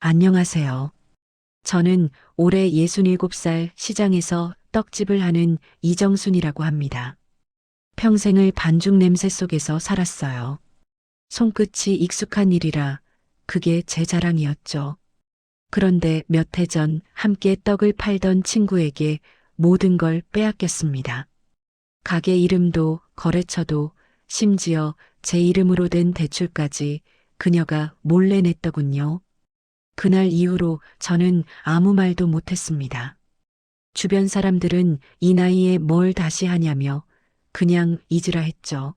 안녕하세요. 저는 올해 67살 시장에서 떡집을 하는 이정순이라고 합니다. 평생을 반죽 냄새 속에서 살았어요. 손끝이 익숙한 일이라 그게 제 자랑이었죠. 그런데 몇 해 전 함께 떡을 팔던 친구에게 모든 걸 빼앗겼습니다. 가게 이름도 거래처도 심지어 제 이름으로 된 대출까지 그녀가 몰래 냈더군요. 그날 이후로 저는 아무 말도 못했습니다. 주변 사람들은 이 나이에 뭘 다시 하냐며 그냥 잊으라 했죠.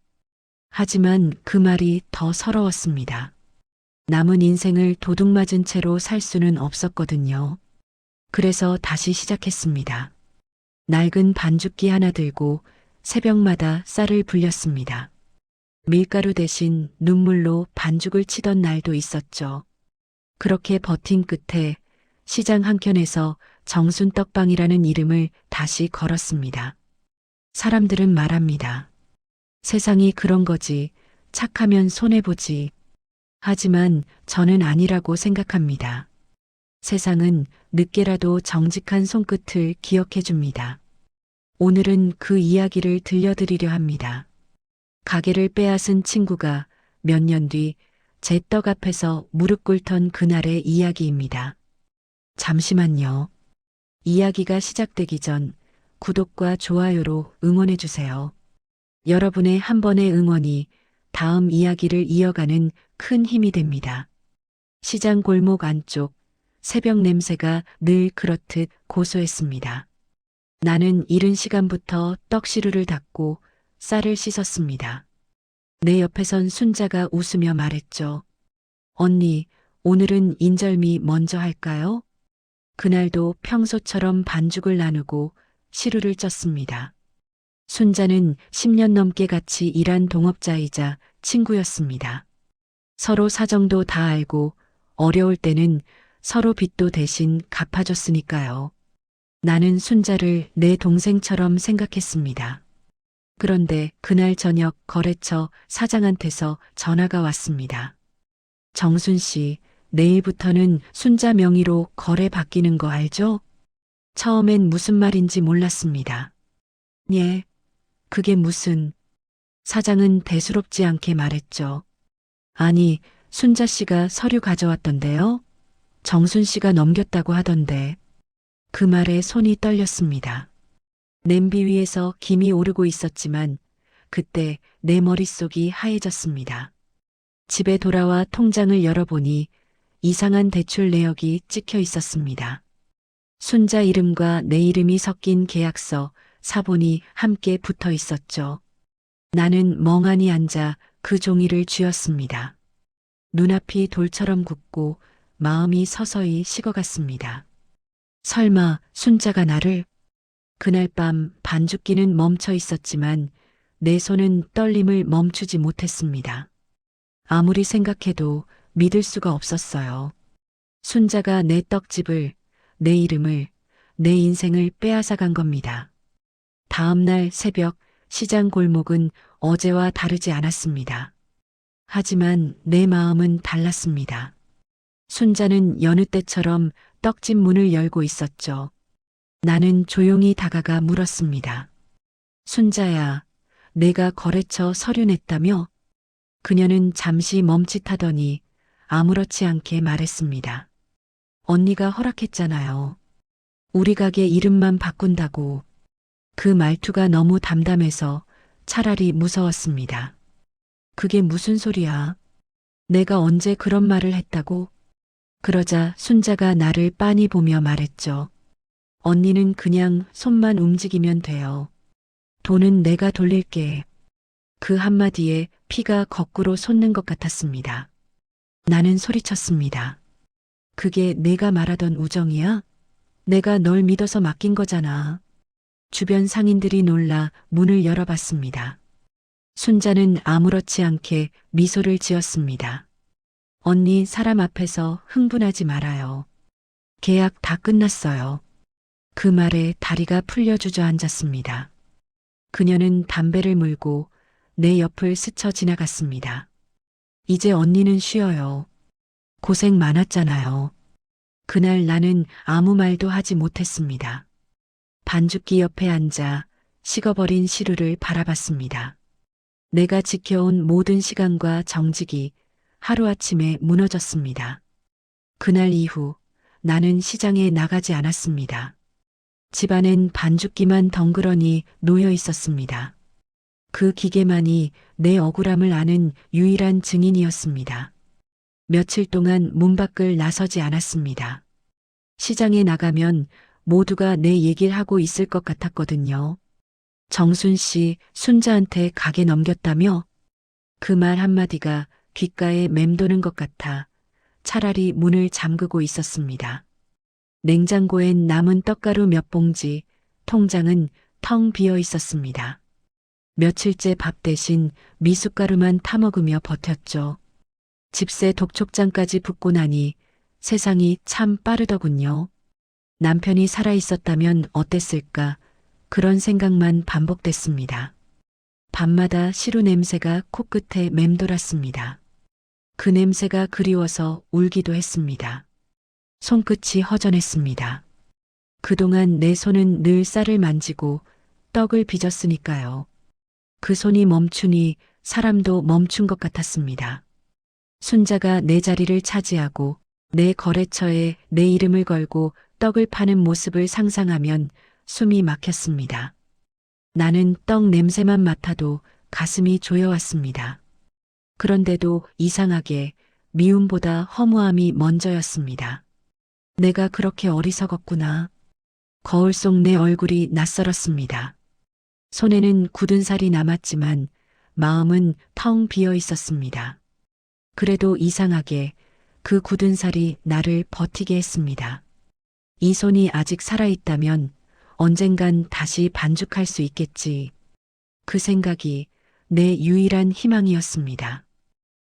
하지만 그 말이 더 서러웠습니다. 남은 인생을 도둑맞은 채로 살 수는 없었거든요. 그래서 다시 시작했습니다. 낡은 반죽기 하나 들고 새벽마다 쌀을 불렸습니다. 밀가루 대신 눈물로 반죽을 치던 날도 있었죠. 그렇게 버틴 끝에 시장 한켠에서 정순 떡방이라는 이름을 다시 걸었습니다. 사람들은 말합니다. 세상이 그런 거지. 착하면 손해보지. 하지만 저는 아니라고 생각합니다. 세상은 늦게라도 정직한 손끝을 기억해 줍니다. 오늘은 그 이야기를 들려드리려 합니다. 가게를 빼앗은 친구가 몇 년 뒤 제 떡 앞에서 무릎 꿇던 그날의 이야기입니다. 잠시만요. 이야기가 시작되기 전 구독과 좋아요로 응원해 주세요. 여러분의 한 번의 응원이 다음 이야기를 이어가는 큰 힘이 됩니다. 시장 골목 안쪽 새벽 냄새가 늘 그렇듯 고소했습니다. 나는 이른 시간부터 떡시루를 닦고 쌀을 씻었습니다. 내 옆에 선 순자가 웃으며 말했죠. 언니, 오늘은 인절미 먼저 할까요? 그날도 평소처럼 반죽을 나누고 시루를 쪘습니다. 순자는 10년 넘게 같이 일한 동업자이자 친구였습니다. 서로 사정도 다 알고 어려울 때는 서로 빚도 대신 갚아줬으니까요. 나는 순자를 내 동생처럼 생각했습니다. 그런데 그날 저녁 거래처 사장한테서 전화가 왔습니다. 정순 씨, 내일부터는 순자 명의로 거래 바뀌는 거 알죠? 처음엔 무슨 말인지 몰랐습니다. 예, 그게 무슨... 사장은 대수롭지 않게 말했죠. 아니, 순자 씨가 서류 가져왔던데요? 정순 씨가 넘겼다고 하던데. 그 말에 손이 떨렸습니다. 냄비 위에서 김이 오르고 있었지만 그때 내 머릿속이 하얘졌습니다. 집에 돌아와 통장을 열어보니 이상한 대출 내역이 찍혀 있었습니다. 순자 이름과 내 이름이 섞인 계약서, 사본이 함께 붙어 있었죠. 나는 멍하니 앉아 그 종이를 쥐었습니다. 눈앞이 돌처럼 굳고 마음이 서서히 식어갔습니다. 설마 순자가 나를... 그날 밤 반죽기는 멈춰 있었지만 내 손은 떨림을 멈추지 못했습니다. 아무리 생각해도 믿을 수가 없었어요. 순자가 내 떡집을, 내 이름을, 내 인생을 빼앗아 간 겁니다. 다음 날 새벽 시장 골목은 어제와 다르지 않았습니다. 하지만 내 마음은 달랐습니다. 순자는 여느 때처럼 떡집 문을 열고 있었죠. 나는 조용히 다가가 물었습니다. 순자야, 내가 거래처 서류 냈다며? 그녀는 잠시 멈칫하더니 아무렇지 않게 말했습니다. 언니가 허락했잖아요. 우리 가게 이름만 바꾼다고. 그 말투가 너무 담담해서 차라리 무서웠습니다. 그게 무슨 소리야? 내가 언제 그런 말을 했다고? 그러자 순자가 나를 빤히 보며 말했죠. 언니는 그냥 손만 움직이면 돼요. 돈은 내가 돌릴게. 그 한마디에 피가 거꾸로 솟는 것 같았습니다. 나는 소리쳤습니다. 그게 내가 말하던 우정이야? 내가 널 믿어서 맡긴 거잖아. 주변 상인들이 놀라 문을 열어봤습니다. 순자는 아무렇지 않게 미소를 지었습니다. 언니 사람 앞에서 흥분하지 말아요. 계약 다 끝났어요. 그 말에 다리가 풀려 주저앉았습니다. 그녀는 담배를 물고 내 옆을 스쳐 지나갔습니다. 이제 언니는 쉬어요. 고생 많았잖아요. 그날 나는 아무 말도 하지 못했습니다. 반죽기 옆에 앉아 식어버린 시루를 바라봤습니다. 내가 지켜온 모든 시간과 정직이 하루아침에 무너졌습니다. 그날 이후 나는 시장에 나가지 않았습니다. 집안엔 반죽기만 덩그러니 놓여 있었습니다. 그 기계만이 내 억울함을 아는 유일한 증인이었습니다. 며칠 동안 문 밖을 나서지 않았습니다. 시장에 나가면 모두가 내 얘기를 하고 있을 것 같았거든요. 정순 씨 순자한테 가게 넘겼다며? 그 말 한마디가 귓가에 맴도는 것 같아 차라리 문을 잠그고 있었습니다. 냉장고엔 남은 떡가루 몇 봉지, 통장은 텅 비어 있었습니다. 며칠째 밥 대신 미숫가루만 타먹으며 버텼죠. 집세 독촉장까지 붙고 나니 세상이 참 빠르더군요. 남편이 살아있었다면 어땠을까? 그런 생각만 반복됐습니다. 밤마다 시루 냄새가 코끝에 맴돌았습니다. 그 냄새가 그리워서 울기도 했습니다. 손끝이 허전했습니다. 그동안 내 손은 늘 쌀을 만지고 떡을 빚었으니까요. 그 손이 멈추니 사람도 멈춘 것 같았습니다. 순자가 내 자리를 차지하고 내 거래처에 내 이름을 걸고 떡을 파는 모습을 상상하면 숨이 막혔습니다. 나는 떡 냄새만 맡아도 가슴이 조여왔습니다. 그런데도 이상하게 미움보다 허무함이 먼저였습니다. 내가 그렇게 어리석었구나. 거울 속 내 얼굴이 낯설었습니다. 손에는 굳은 살이 남았지만 마음은 텅 비어 있었습니다. 그래도 이상하게 그 굳은 살이 나를 버티게 했습니다. 이 손이 아직 살아있다면 언젠간 다시 반죽할 수 있겠지. 그 생각이 내 유일한 희망이었습니다.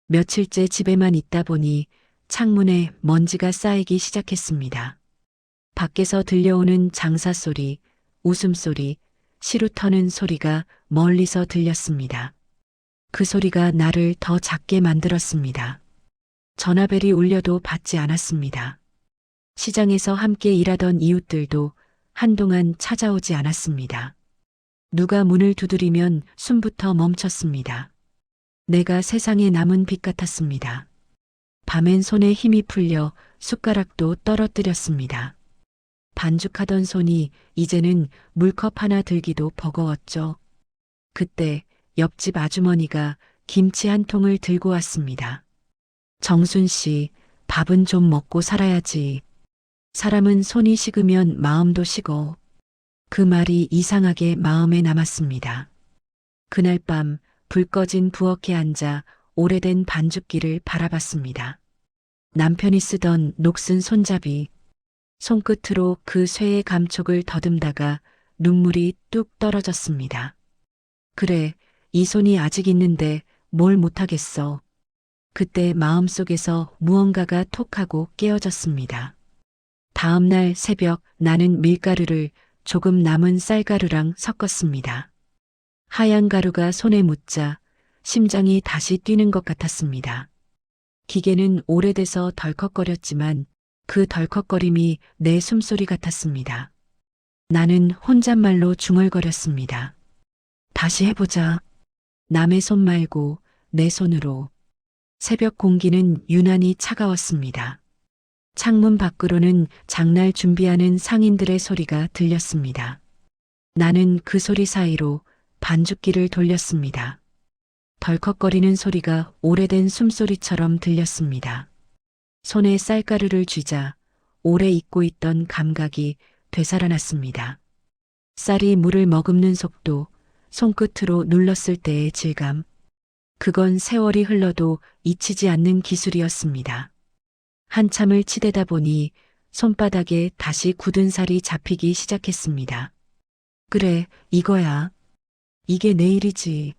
며칠째 집에만 있다 보니 창문에 먼지가 쌓이기 시작했습니다. 밖에서 들려오는 장사 소리, 웃음소리, 시루 터는 소리가 멀리서 들렸습니다. 그 소리가 나를 더 작게 만들었습니다. 전화벨이 울려도 받지 않았습니다. 시장에서 함께 일하던 이웃들도 한동안 찾아오지 않았습니다. 누가 문을 두드리면 숨부터 멈췄습니다. 내가 세상에 남은 빛 같았습니다. 밤엔 손에 힘이 풀려 숟가락도 떨어뜨렸습니다. 반죽하던 손이 이제는 물컵 하나 들기도 버거웠죠. 그때 옆집 아주머니가 김치 한 통을 들고 왔습니다. 정순 씨, 밥은 좀 먹고 살아야지. 사람은 손이 식으면 마음도 식어. 그 말이 이상하게 마음에 남았습니다. 그날 밤 불 꺼진 부엌에 앉아 오래된 반죽기를 바라봤습니다. 남편이 쓰던 녹슨 손잡이, 손끝으로 그 쇠의 감촉을 더듬다가 눈물이 뚝 떨어졌습니다. 그래, 이 손이 아직 있는데 뭘 못하겠어. 그때 마음속에서 무언가가 톡하고 깨어졌습니다. 다음 날 새벽 나는 밀가루를 조금 남은 쌀가루랑 섞었습니다. 하얀 가루가 손에 묻자 심장이 다시 뛰는 것 같았습니다. 기계는 오래돼서 덜컥거렸지만 그 덜컥거림이 내 숨소리 같았습니다. 나는 혼잣말로 중얼거렸습니다. 다시 해보자. 남의 손 말고 내 손으로. 새벽 공기는 유난히 차가웠습니다. 창문 밖으로는 장날 준비하는 상인들의 소리가 들렸습니다. 나는 그 소리 사이로 반죽기를 돌렸습니다. 덜컥거리는 소리가 오래된 숨소리처럼 들렸습니다. 손에 쌀가루를 쥐자 오래 잊고 있던 감각이 되살아났습니다. 쌀이 물을 머금는 속도, 손끝으로 눌렀을 때의 질감. 그건 세월이 흘러도 잊히지 않는 기술이었습니다. 한참을 치대다 보니 손바닥에 다시 굳은 살이 잡히기 시작했습니다. 그래, 이거야. 이게 내일이지.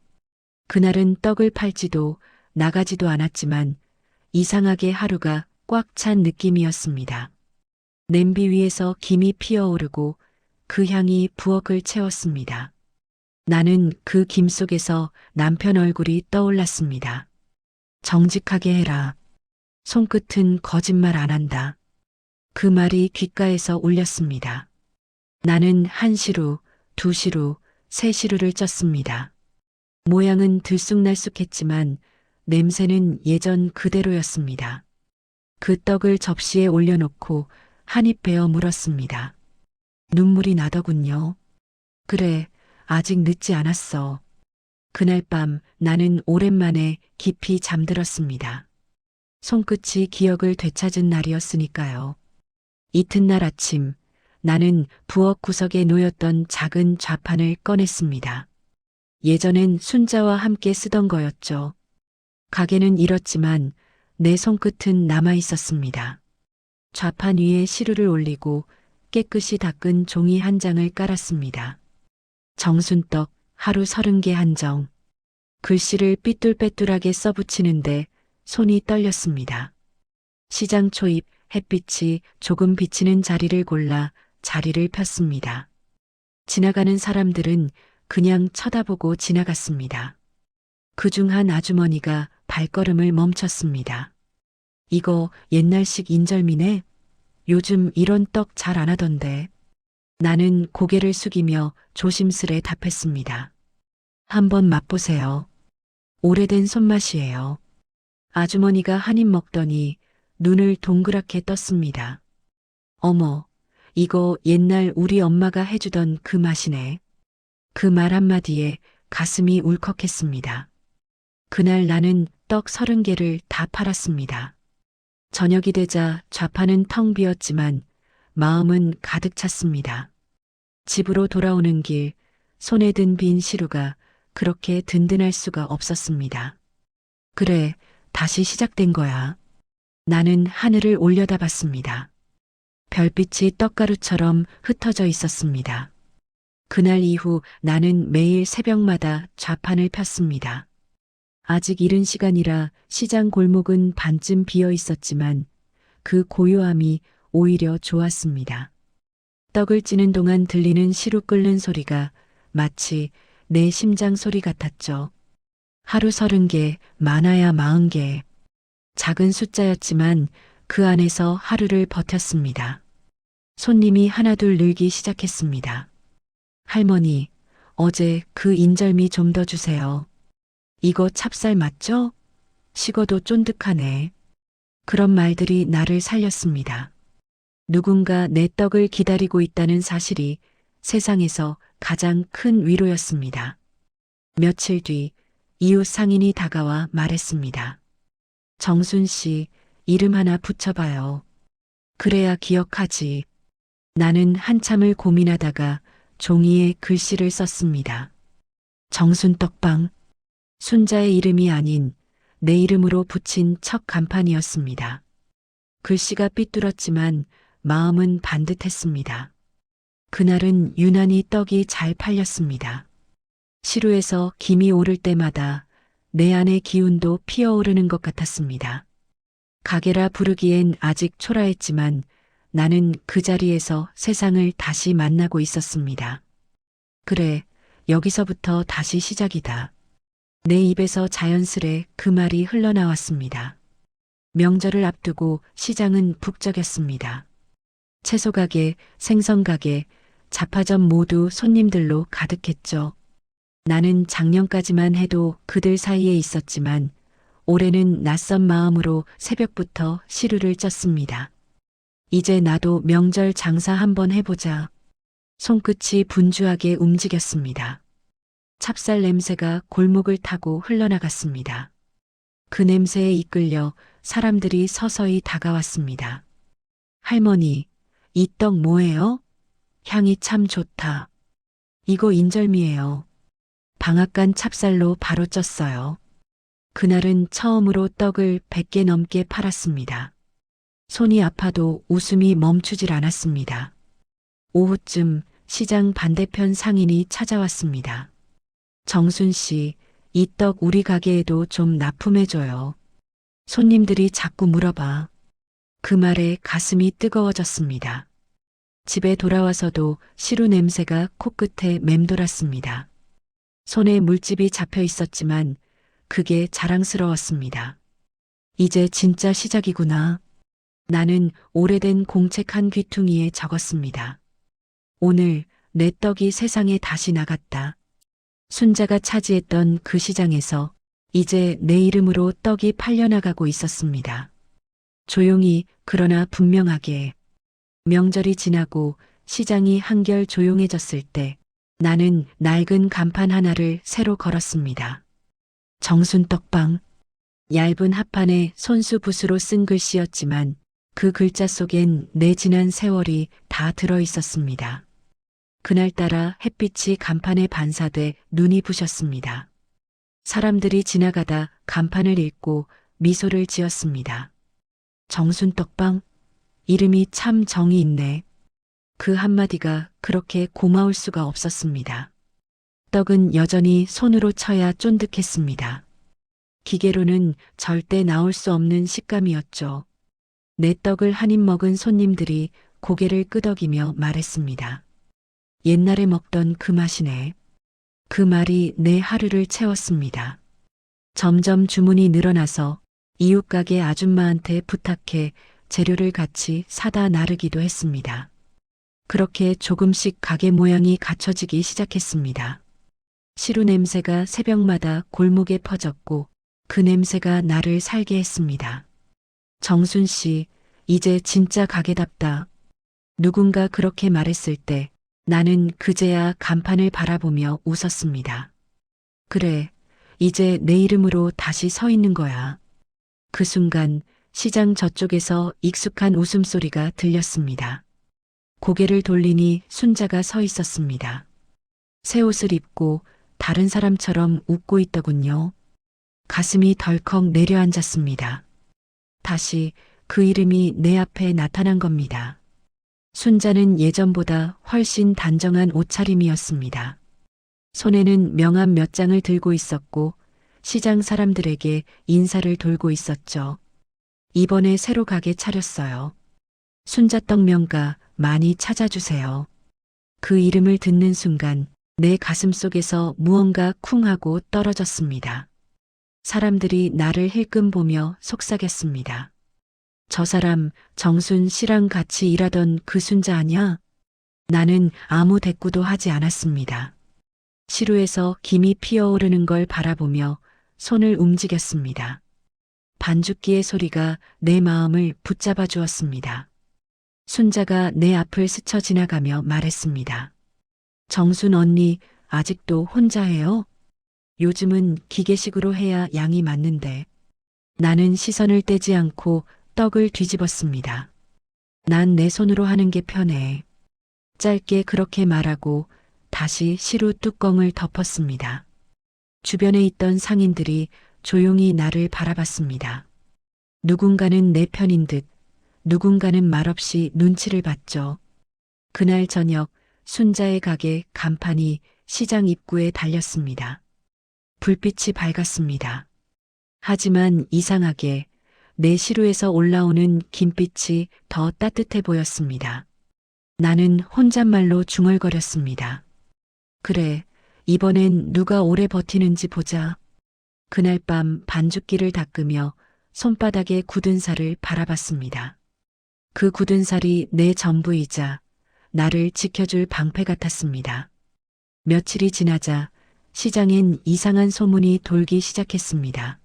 그날은 떡을 팔지도 나가지도 않았지만 이상하게 하루가 꽉 찬 느낌이었습니다. 냄비 위에서 김이 피어오르고 그 향이 부엌을 채웠습니다. 나는 그 김 속에서 남편 얼굴이 떠올랐습니다. 정직하게 해라. 손끝은 거짓말 안 한다. 그 말이 귓가에서 울렸습니다. 나는 한 시루, 두 시루, 세 시루를 쪘습니다. 모양은 들쑥날쑥했지만 냄새는 예전 그대로였습니다. 그 떡을 접시에 올려놓고 한 입 베어 물었습니다. 눈물이 나더군요. 그래, 아직 늦지 않았어. 그날 밤 나는 오랜만에 깊이 잠들었습니다. 손끝이 기억을 되찾은 날이었으니까요. 이튿날 아침 나는 부엌 구석에 놓였던 작은 좌판을 꺼냈습니다. 예전엔 순자와 함께 쓰던 거였죠. 가게는 잃었지만 내 손끝은 남아 있었습니다. 좌판 위에 시루를 올리고 깨끗이 닦은 종이 한 장을 깔았습니다. 정순떡 하루 30개 한정. 글씨를 삐뚤빼뚤하게 써붙이는데 손이 떨렸습니다. 시장 초입 햇빛이 조금 비치는 자리를 골라 자리를 폈습니다. 지나가는 사람들은 그냥 쳐다보고 지나갔습니다. 그중 한 아주머니가 발걸음을 멈췄습니다. 이거 옛날식 인절미네? 요즘 이런 떡 잘 안 하던데. 나는 고개를 숙이며 조심스레 답했습니다. 한번 맛보세요. 오래된 손맛이에요. 아주머니가 한 입 먹더니 눈을 동그랗게 떴습니다. 어머, 이거 옛날 우리 엄마가 해주던 그 맛이네. 그 말 한마디에 가슴이 울컥했습니다. 그날 나는 떡 30개를 다 팔았습니다. 저녁이 되자 좌판은 텅 비었지만 마음은 가득 찼습니다. 집으로 돌아오는 길 손에 든 빈 시루가 그렇게 든든할 수가 없었습니다. 그래, 다시 시작된 거야. 나는 하늘을 올려다봤습니다. 별빛이 떡가루처럼 흩어져 있었습니다. 그날 이후 나는 매일 새벽마다 좌판을 폈습니다. 아직 이른 시간이라 시장 골목은 반쯤 비어 있었지만 그 고요함이 오히려 좋았습니다. 떡을 찌는 동안 들리는 시루 끓는 소리가 마치 내 심장 소리 같았죠. 하루 30개, 많아야 40개. 작은 숫자였지만 그 안에서 하루를 버텼습니다. 손님이 하나둘 늘기 시작했습니다. 할머니, 어제 그 인절미 좀 더 주세요. 이거 찹쌀 맞죠? 식어도 쫀득하네. 그런 말들이 나를 살렸습니다. 누군가 내 떡을 기다리고 있다는 사실이 세상에서 가장 큰 위로였습니다. 며칠 뒤 이웃 상인이 다가와 말했습니다. 정순 씨, 이름 하나 붙여봐요. 그래야 기억하지. 나는 한참을 고민하다가 종이에 글씨를 썼습니다. 정순떡방. 순자의 이름이 아닌 내 이름으로 붙인 첫 간판이었습니다. 글씨가 삐뚤었지만 마음은 반듯했습니다. 그날은 유난히 떡이 잘 팔렸습니다. 시루에서 김이 오를 때마다 내 안의 기운도 피어오르는 것 같았습니다. 가게라 부르기엔 아직 초라했지만 나는 그 자리에서 세상을 다시 만나고 있었습니다. 그래, 여기서부터 다시 시작이다. 내 입에서 자연스레 그 말이 흘러나왔습니다. 명절을 앞두고 시장은 북적였습니다. 채소가게, 생선가게, 잡화점 모두 손님들로 가득했죠. 나는 작년까지만 해도 그들 사이에 있었지만 올해는 낯선 마음으로 새벽부터 시루를 쪘습니다. 이제 나도 명절 장사 한번 해보자. 손끝이 분주하게 움직였습니다. 찹쌀 냄새가 골목을 타고 흘러나갔습니다. 그 냄새에 이끌려 사람들이 서서히 다가왔습니다. 할머니, 이 떡 뭐예요? 향이 참 좋다. 이거 인절미예요. 방앗간 찹쌀로 바로 쪘어요. 그날은 처음으로 떡을 100개 넘게 팔았습니다. 손이 아파도 웃음이 멈추질 않았습니다. 오후쯤 시장 반대편 상인이 찾아왔습니다. 정순 씨, 이 떡 우리 가게에도 좀 납품해줘요. 손님들이 자꾸 물어봐. 그 말에 가슴이 뜨거워졌습니다. 집에 돌아와서도 시루 냄새가 코끝에 맴돌았습니다. 손에 물집이 잡혀 있었지만 그게 자랑스러웠습니다. 이제 진짜 시작이구나. 나는 오래된 공책 한 귀퉁이에 적었습니다. 오늘 내 떡이 세상에 다시 나갔다. 순자가 차지했던 그 시장에서 이제 내 이름으로 떡이 팔려나가고 있었습니다. 조용히 그러나 분명하게. 명절이 지나고 시장이 한결 조용해졌을 때 나는 낡은 간판 하나를 새로 걸었습니다. 정순떡방. 얇은 합판에 손수붓으로 쓴 글씨였지만 그 글자 속엔 내 지난 세월이 다 들어 있었습니다. 그날따라 햇빛이 간판에 반사돼 눈이 부셨습니다. 사람들이 지나가다 간판을 읽고 미소를 지었습니다. 정순떡방? 이름이 참 정이 있네. 그 한마디가 그렇게 고마울 수가 없었습니다. 떡은 여전히 손으로 쳐야 쫀득했습니다. 기계로는 절대 나올 수 없는 식감이었죠. 내 떡을 한 입 먹은 손님들이 고개를 끄덕이며 말했습니다. 옛날에 먹던 그 맛이네. 그 말이 내 하루를 채웠습니다. 점점 주문이 늘어나서 이웃 가게 아줌마한테 부탁해 재료를 같이 사다 나르기도 했습니다. 그렇게 조금씩 가게 모양이 갖춰지기 시작했습니다. 시루 냄새가 새벽마다 골목에 퍼졌고 그 냄새가 나를 살게 했습니다. 정순 씨, 이제 진짜 가게답다. 누군가 그렇게 말했을 때 나는 그제야 간판을 바라보며 웃었습니다. 그래, 이제 내 이름으로 다시 서 있는 거야. 그 순간 시장 저쪽에서 익숙한 웃음소리가 들렸습니다. 고개를 돌리니 순자가 서 있었습니다. 새 옷을 입고 다른 사람처럼 웃고 있더군요. 가슴이 덜컥 내려앉았습니다. 다시 그 이름이 내 앞에 나타난 겁니다. 순자는 예전보다 훨씬 단정한 옷차림이었습니다. 손에는 명함 몇 장을 들고 있었고 시장 사람들에게 인사를 돌고 있었죠. 이번에 새로 가게 차렸어요. 순자떡 명가 많이 찾아주세요. 그 이름을 듣는 순간 내 가슴 속에서 무언가 쿵 하고 떨어졌습니다. 사람들이 나를 힐끔 보며 속삭였습니다. 저 사람 정순 씨랑 같이 일하던 그 순자 아냐? 나는 아무 대꾸도 하지 않았습니다. 시루에서 김이 피어오르는 걸 바라보며 손을 움직였습니다. 반죽기의 소리가 내 마음을 붙잡아 주었습니다. 순자가 내 앞을 스쳐 지나가며 말했습니다. 정순 언니 아직도 혼자 해요? 요즘은 기계식으로 해야 양이 맞는데. 나는 시선을 떼지 않고 떡을 뒤집었습니다. 난 내 손으로 하는 게 편해. 짧게 그렇게 말하고 다시 시루 뚜껑을 덮었습니다. 주변에 있던 상인들이 조용히 나를 바라봤습니다. 누군가는 내 편인 듯, 누군가는 말없이 눈치를 봤죠. 그날 저녁 순자의 가게 간판이 시장 입구에 달렸습니다. 불빛이 밝았습니다. 하지만 이상하게 내 시루에서 올라오는 김빛이 더 따뜻해 보였습니다. 나는 혼잣말로 중얼거렸습니다. 그래, 이번엔 누가 오래 버티는지 보자. 그날 밤 반죽기를 닦으며 손바닥에 굳은 살을 바라봤습니다. 그 굳은 살이 내 전부이자 나를 지켜줄 방패 같았습니다. 며칠이 지나자 시장엔 이상한 소문이 돌기 시작했습니다.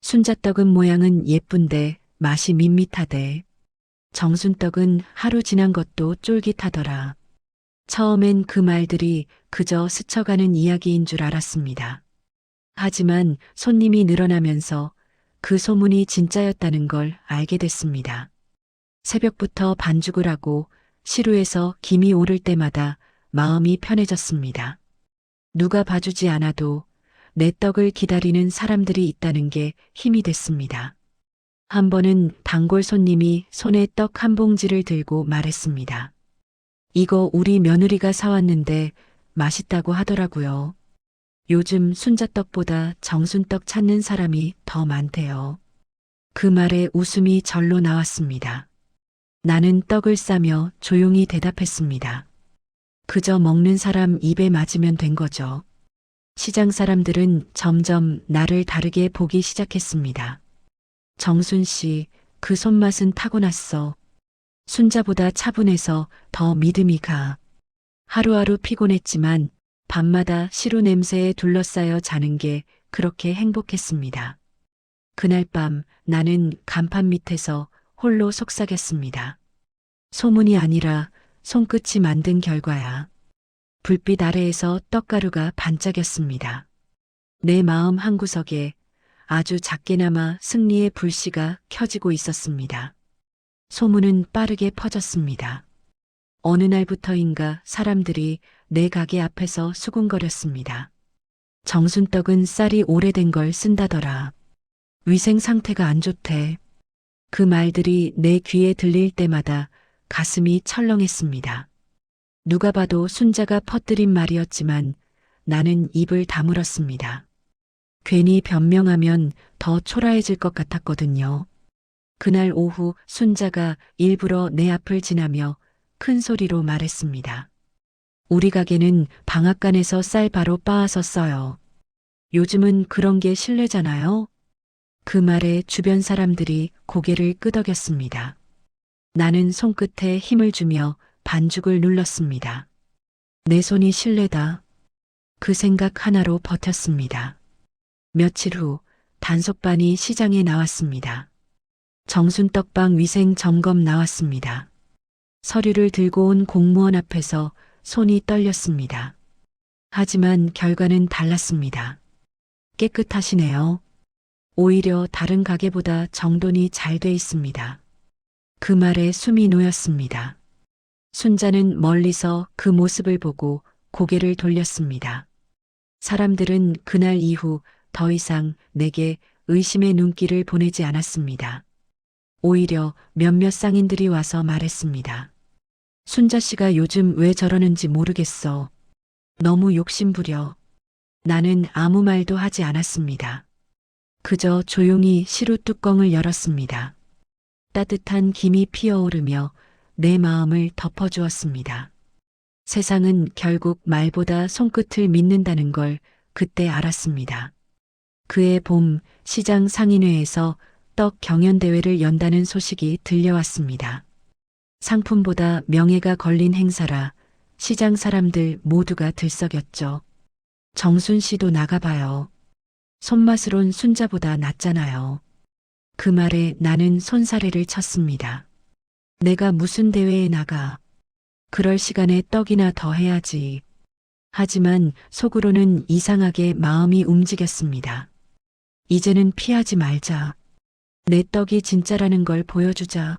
순자떡은 모양은 예쁜데 맛이 밋밋하대. 정순떡은 하루 지난 것도 쫄깃하더라. 처음엔 그 말들이 그저 스쳐가는 이야기인 줄 알았습니다. 하지만 손님이 늘어나면서 그 소문이 진짜였다는 걸 알게 됐습니다. 새벽부터 반죽을 하고 시루에서 김이 오를 때마다 마음이 편해졌습니다. 누가 봐주지 않아도 내 떡을 기다리는 사람들이 있다는 게 힘이 됐습니다. 한 번은 단골 손님이 손에 떡 한 봉지를 들고 말했습니다. 이거 우리 며느리가 사왔는데 맛있다고 하더라고요. 요즘 순자떡보다 정순떡 찾는 사람이 더 많대요. 그 말에 웃음이 절로 나왔습니다. 나는 떡을 싸며 조용히 대답했습니다. 그저 먹는 사람 입에 맞으면 된 거죠. 시장 사람들은 점점 나를 다르게 보기 시작했습니다. 정순 씨, 그 손맛은 타고났어. 순자보다 차분해서 더 믿음이 가. 하루하루 피곤했지만 밤마다 시루 냄새에 둘러싸여 자는 게 그렇게 행복했습니다. 그날 밤 나는 간판 밑에서 홀로 속삭였습니다. 소문이 아니라 손끝이 만든 결과야. 불빛 아래에서 떡가루가 반짝였습니다. 내 마음 한구석에 아주 작게나마 승리의 불씨가 켜지고 있었습니다. 소문은 빠르게 퍼졌습니다. 어느 날부터인가 사람들이 내 가게 앞에서 수군거렸습니다. 정순떡은 쌀이 오래된 걸 쓴다더라. 위생 상태가 안 좋대. 그 말들이 내 귀에 들릴 때마다 가슴이 철렁했습니다. 누가 봐도 순자가 퍼뜨린 말이었지만 나는 입을 다물었습니다. 괜히 변명하면 더 초라해질 것 같았거든요. 그날 오후 순자가 일부러 내 앞을 지나며 큰 소리로 말했습니다. 우리 가게는 방앗간에서 쌀 바로 빻아서 써요. 요즘은 그런 게 실례잖아요. 그 말에 주변 사람들이 고개를 끄덕였습니다. 나는 손끝에 힘을 주며 반죽을 눌렀습니다. 내 손이 실례다. 그 생각 하나로 버텼습니다. 며칠 후 단속반이 시장에 나왔습니다. 정순떡방 위생 점검 나왔습니다. 서류를 들고 온 공무원 앞에서 손이 떨렸습니다. 하지만 결과는 달랐습니다. 깨끗하시네요. 오히려 다른 가게보다 정돈이 잘 돼 있습니다. 그 말에 숨이 놓였습니다. 순자는 멀리서 그 모습을 보고 고개를 돌렸습니다. 사람들은 그날 이후 더 이상 내게 의심의 눈길을 보내지 않았습니다. 오히려 몇몇 상인들이 와서 말했습니다. 순자 씨가 요즘 왜 저러는지 모르겠어. 너무 욕심부려. 나는 아무 말도 하지 않았습니다. 그저 조용히 시루 뚜껑을 열었습니다. 따뜻한 김이 피어오르며 내 마음을 덮어주었습니다. 세상은 결국 말보다 손끝을 믿는다는 걸 그때 알았습니다. 그해 봄 시장 상인회에서 떡 경연대회를 연다는 소식이 들려왔습니다. 상품보다 명예가 걸린 행사라 시장 사람들 모두가 들썩였죠. 정순 씨도 나가봐요. 손맛으론 순자보다 낫잖아요. 그 말에 나는 손사래를 쳤습니다. 내가 무슨 대회에 나가. 그럴 시간에 떡이나 더 해야지. 하지만 속으로는 이상하게 마음이 움직였습니다. 이제는 피하지 말자. 내 떡이 진짜라는 걸 보여주자.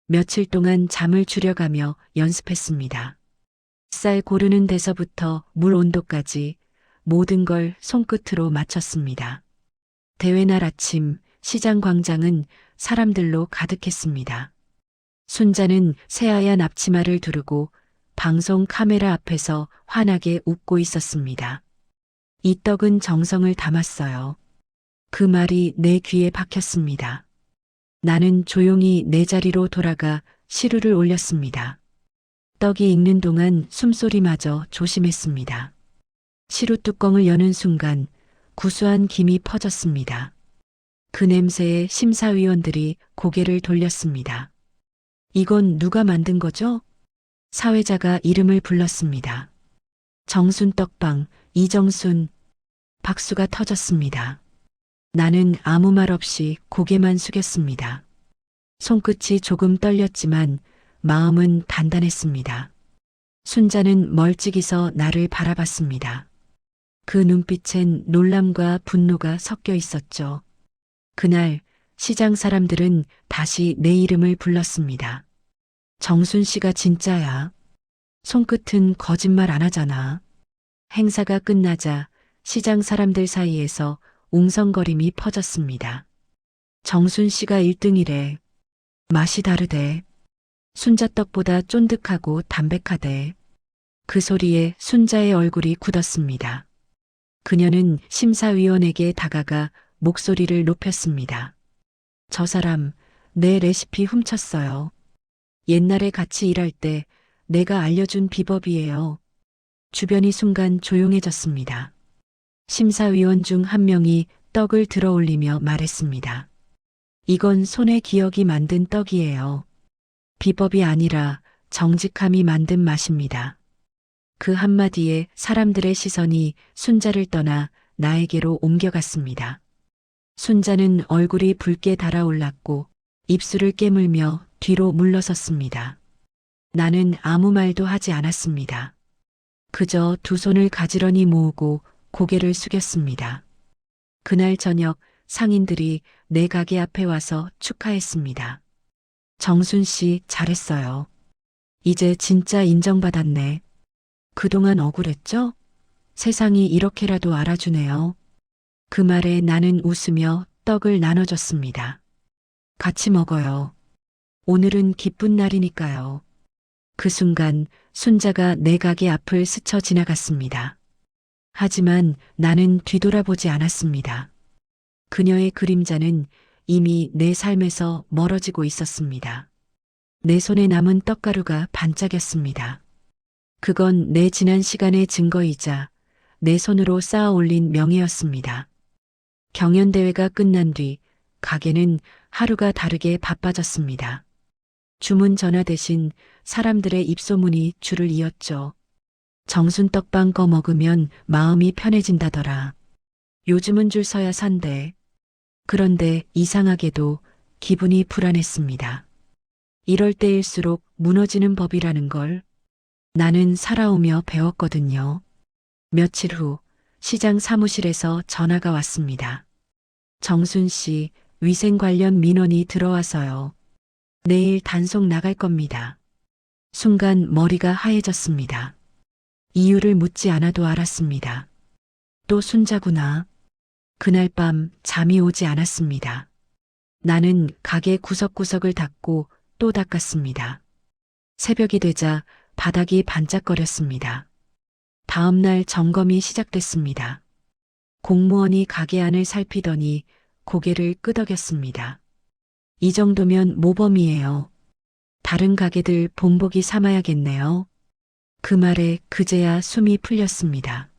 며칠 동안 잠을 줄여가며 연습했습니다. 쌀 고르는 데서부터 물 온도까지 모든 걸 손끝으로 맞췄습니다. 대회날 아침 시장 광장은 사람들로 가득했습니다. 순자는 새하얀 앞치마를 두르고 방송 카메라 앞에서 환하게 웃고 있었습니다. 이 떡은 정성을 담았어요. 그 말이 내 귀에 박혔습니다. 나는 조용히 내 자리로 돌아가 시루를 올렸습니다. 떡이 익는 동안 숨소리마저 조심했습니다. 시루 뚜껑을 여는 순간 구수한 김이 퍼졌습니다. 그 냄새에 심사위원들이 고개를 돌렸습니다. 이건 누가 만든 거죠? 사회자가 이름을 불렀습니다. 정순떡방, 이정순. 박수가 터졌습니다. 나는 아무 말 없이 고개만 숙였습니다. 손끝이 조금 떨렸지만 마음은 단단했습니다. 순자는 멀찍이서 나를 바라봤습니다. 그 눈빛엔 놀람과 분노가 섞여 있었죠. 그날 시장 사람들은 다시 내 이름을 불렀습니다. 정순 씨가 진짜야. 손끝은 거짓말 안 하잖아. 행사가 끝나자 시장 사람들 사이에서 웅성거림이 퍼졌습니다. 정순 씨가 1등이래. 맛이 다르대. 순자떡보다 쫀득하고 담백하대. 그 소리에 순자의 얼굴이 굳었습니다. 그녀는 심사위원에게 다가가 목소리를 높였습니다. 저 사람 내 레시피 훔쳤어요. 옛날에 같이 일할 때 내가 알려준 비법이에요. 주변이 순간 조용해졌습니다. 심사위원 중 한 명이 떡을 들어 올리며 말했습니다. 이건 손의 기억이 만든 떡이에요. 비법이 아니라 정직함이 만든 맛입니다. 그 한마디에 사람들의 시선이 순자를 떠나 나에게로 옮겨갔습니다. 순자는 얼굴이 붉게 달아올랐고 입술을 깨물며 뒤로 물러섰습니다. 나는 아무 말도 하지 않았습니다. 그저 두 손을 가지런히 모으고 고개를 숙였습니다. 그날 저녁 상인들이 내 가게 앞에 와서 축하했습니다. 정순 씨 잘했어요. 이제 진짜 인정받았네. 그동안 억울했죠? 세상이 이렇게라도 알아주네요. 그 말에 나는 웃으며 떡을 나눠줬습니다. 같이 먹어요. 오늘은 기쁜 날이니까요. 그 순간 순자가 내 가게 앞을 스쳐 지나갔습니다. 하지만 나는 뒤돌아보지 않았습니다. 그녀의 그림자는 이미 내 삶에서 멀어지고 있었습니다. 내 손에 남은 떡가루가 반짝였습니다. 그건 내 지난 시간의 증거이자 내 손으로 쌓아 올린 명예였습니다. 경연대회가 끝난 뒤 가게는 하루가 다르게 바빠졌습니다. 주문 전화 대신 사람들의 입소문이 줄을 이었죠. 정순떡빵 꺼 먹으면 마음이 편해진다더라. 요즘은 줄 서야 산대. 그런데 이상하게도 기분이 불안했습니다. 이럴 때일수록 무너지는 법이라는 걸 나는 살아오며 배웠거든요. 며칠 후 시장 사무실에서 전화가 왔습니다. 정순 씨, 위생 관련 민원이 들어와서요. 내일 단속 나갈 겁니다. 순간 머리가 하얘졌습니다. 이유를 묻지 않아도 알았습니다. 또 순자구나. 그날 밤 잠이 오지 않았습니다. 나는 가게 구석구석을 닦고 또 닦았습니다. 새벽이 되자 바닥이 반짝거렸습니다. 다음 날 점검이 시작됐습니다. 공무원이 가게 안을 살피더니 고개를 끄덕였습니다. 이 정도면 모범이에요. 다른 가게들 본보기 삼아야겠네요. 그 말에 그제야 숨이 풀렸습니다.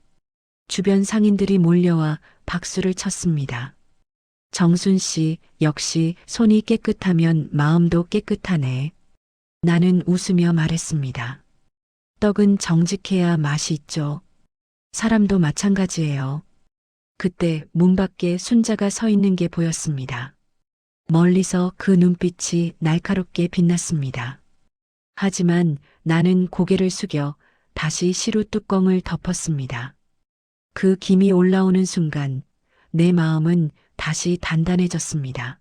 주변 상인들이 몰려와 박수를 쳤습니다. 정순 씨 역시 손이 깨끗하면 마음도 깨끗하네. 나는 웃으며 말했습니다. 떡은 정직해야 맛이 있죠. 사람도 마찬가지예요. 그때 문 밖에 순자가 서 있는 게 보였습니다. 멀리서 그 눈빛이 날카롭게 빛났습니다. 하지만 나는 고개를 숙여 다시 시루 뚜껑을 덮었습니다. 그 김이 올라오는 순간 내 마음은 다시 단단해졌습니다.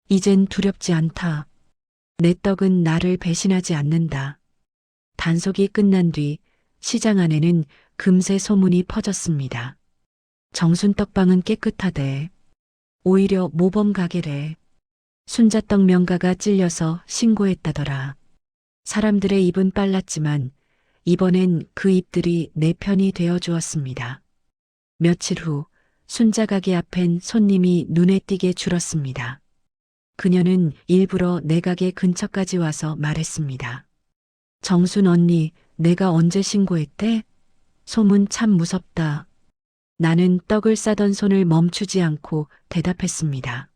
이젠 두렵지 않다. 내 떡은 나를 배신하지 않는다. 단속이 끝난 뒤 시장 안에는 금세 소문이 퍼졌습니다. 정순떡방은 깨끗하대. 오히려 모범 가게래. 순자떡 명가가 찔려서 신고했다더라. 사람들의 입은 빨랐지만 이번엔 그 입들이 내 편이 되어 주었습니다. 며칠 후 순자 가게 앞엔 손님이 눈에 띄게 줄었습니다. 그녀는 일부러 내 가게 근처까지 와서 말했습니다. 정순 언니, 내가 언제 신고했대? 소문 참 무섭다. 나는 떡을 싸던 손을 멈추지 않고 대답했습니다.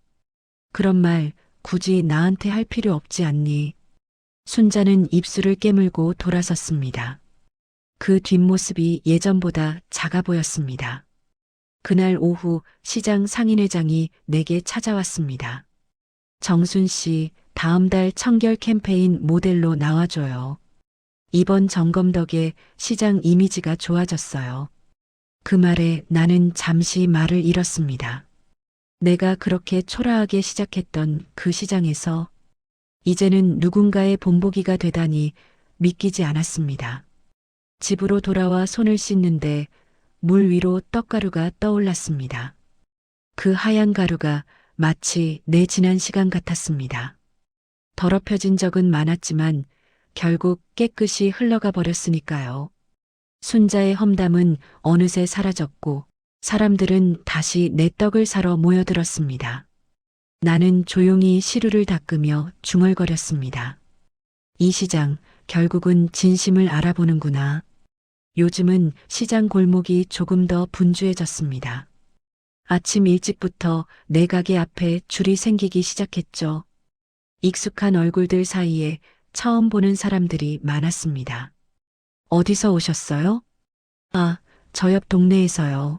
그런 말 굳이 나한테 할 필요 없지 않니? 순자는 입술을 깨물고 돌아섰습니다. 그 뒷모습이 예전보다 작아 보였습니다. 그날 오후 시장 상인회장이 내게 찾아왔습니다. 정순 씨, 다음 달 청결 캠페인 모델로 나와줘요. 이번 점검 덕에 시장 이미지가 좋아졌어요. 그 말에 나는 잠시 말을 잃었습니다. 내가 그렇게 초라하게 시작했던 그 시장에서 이제는 누군가의 본보기가 되다니 믿기지 않았습니다. 집으로 돌아와 손을 씻는데 물 위로 떡가루가 떠올랐습니다. 그 하얀 가루가 마치 내 지난 시간 같았습니다. 더럽혀진 적은 많았지만 결국 깨끗이 흘러가 버렸으니까요. 순자의 험담은 어느새 사라졌고 사람들은 다시 내 떡을 사러 모여들었습니다. 나는 조용히 시루를 닦으며 중얼거렸습니다. 이 시장 결국은 진심을 알아보는구나. 요즘은 시장 골목이 조금 더 분주해졌습니다. 아침 일찍부터 내 가게 앞에 줄이 생기기 시작했죠. 익숙한 얼굴들 사이에 처음 보는 사람들이 많았습니다. 어디서 오셨어요? 아, 저 옆 동네에서요.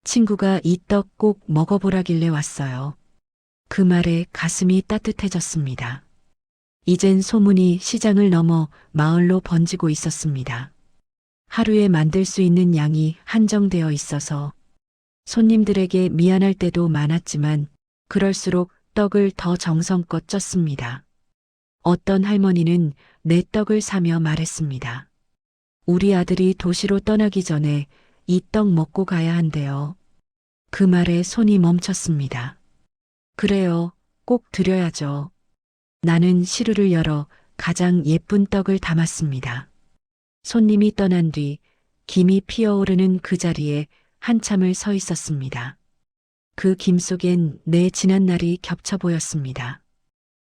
친구가 이 떡 꼭 먹어보라길래 왔어요. 그 말에 가슴이 따뜻해졌습니다. 이젠 소문이 시장을 넘어 마을로 번지고 있었습니다. 하루에 만들 수 있는 양이 한정되어 있어서 손님들에게 미안할 때도 많았지만 그럴수록 떡을 더 정성껏 쪘습니다. 어떤 할머니는 내 떡을 사며 말했습니다. 우리 아들이 도시로 떠나기 전에 이 떡 먹고 가야 한대요. 그 말에 손이 멈췄습니다. 그래요, 꼭 드려야죠. 나는 시루를 열어 가장 예쁜 떡을 담았습니다. 손님이 떠난 뒤 김이 피어오르는 그 자리에 한참을 서 있었습니다. 그 김 속엔 내 지난 날이 겹쳐 보였습니다.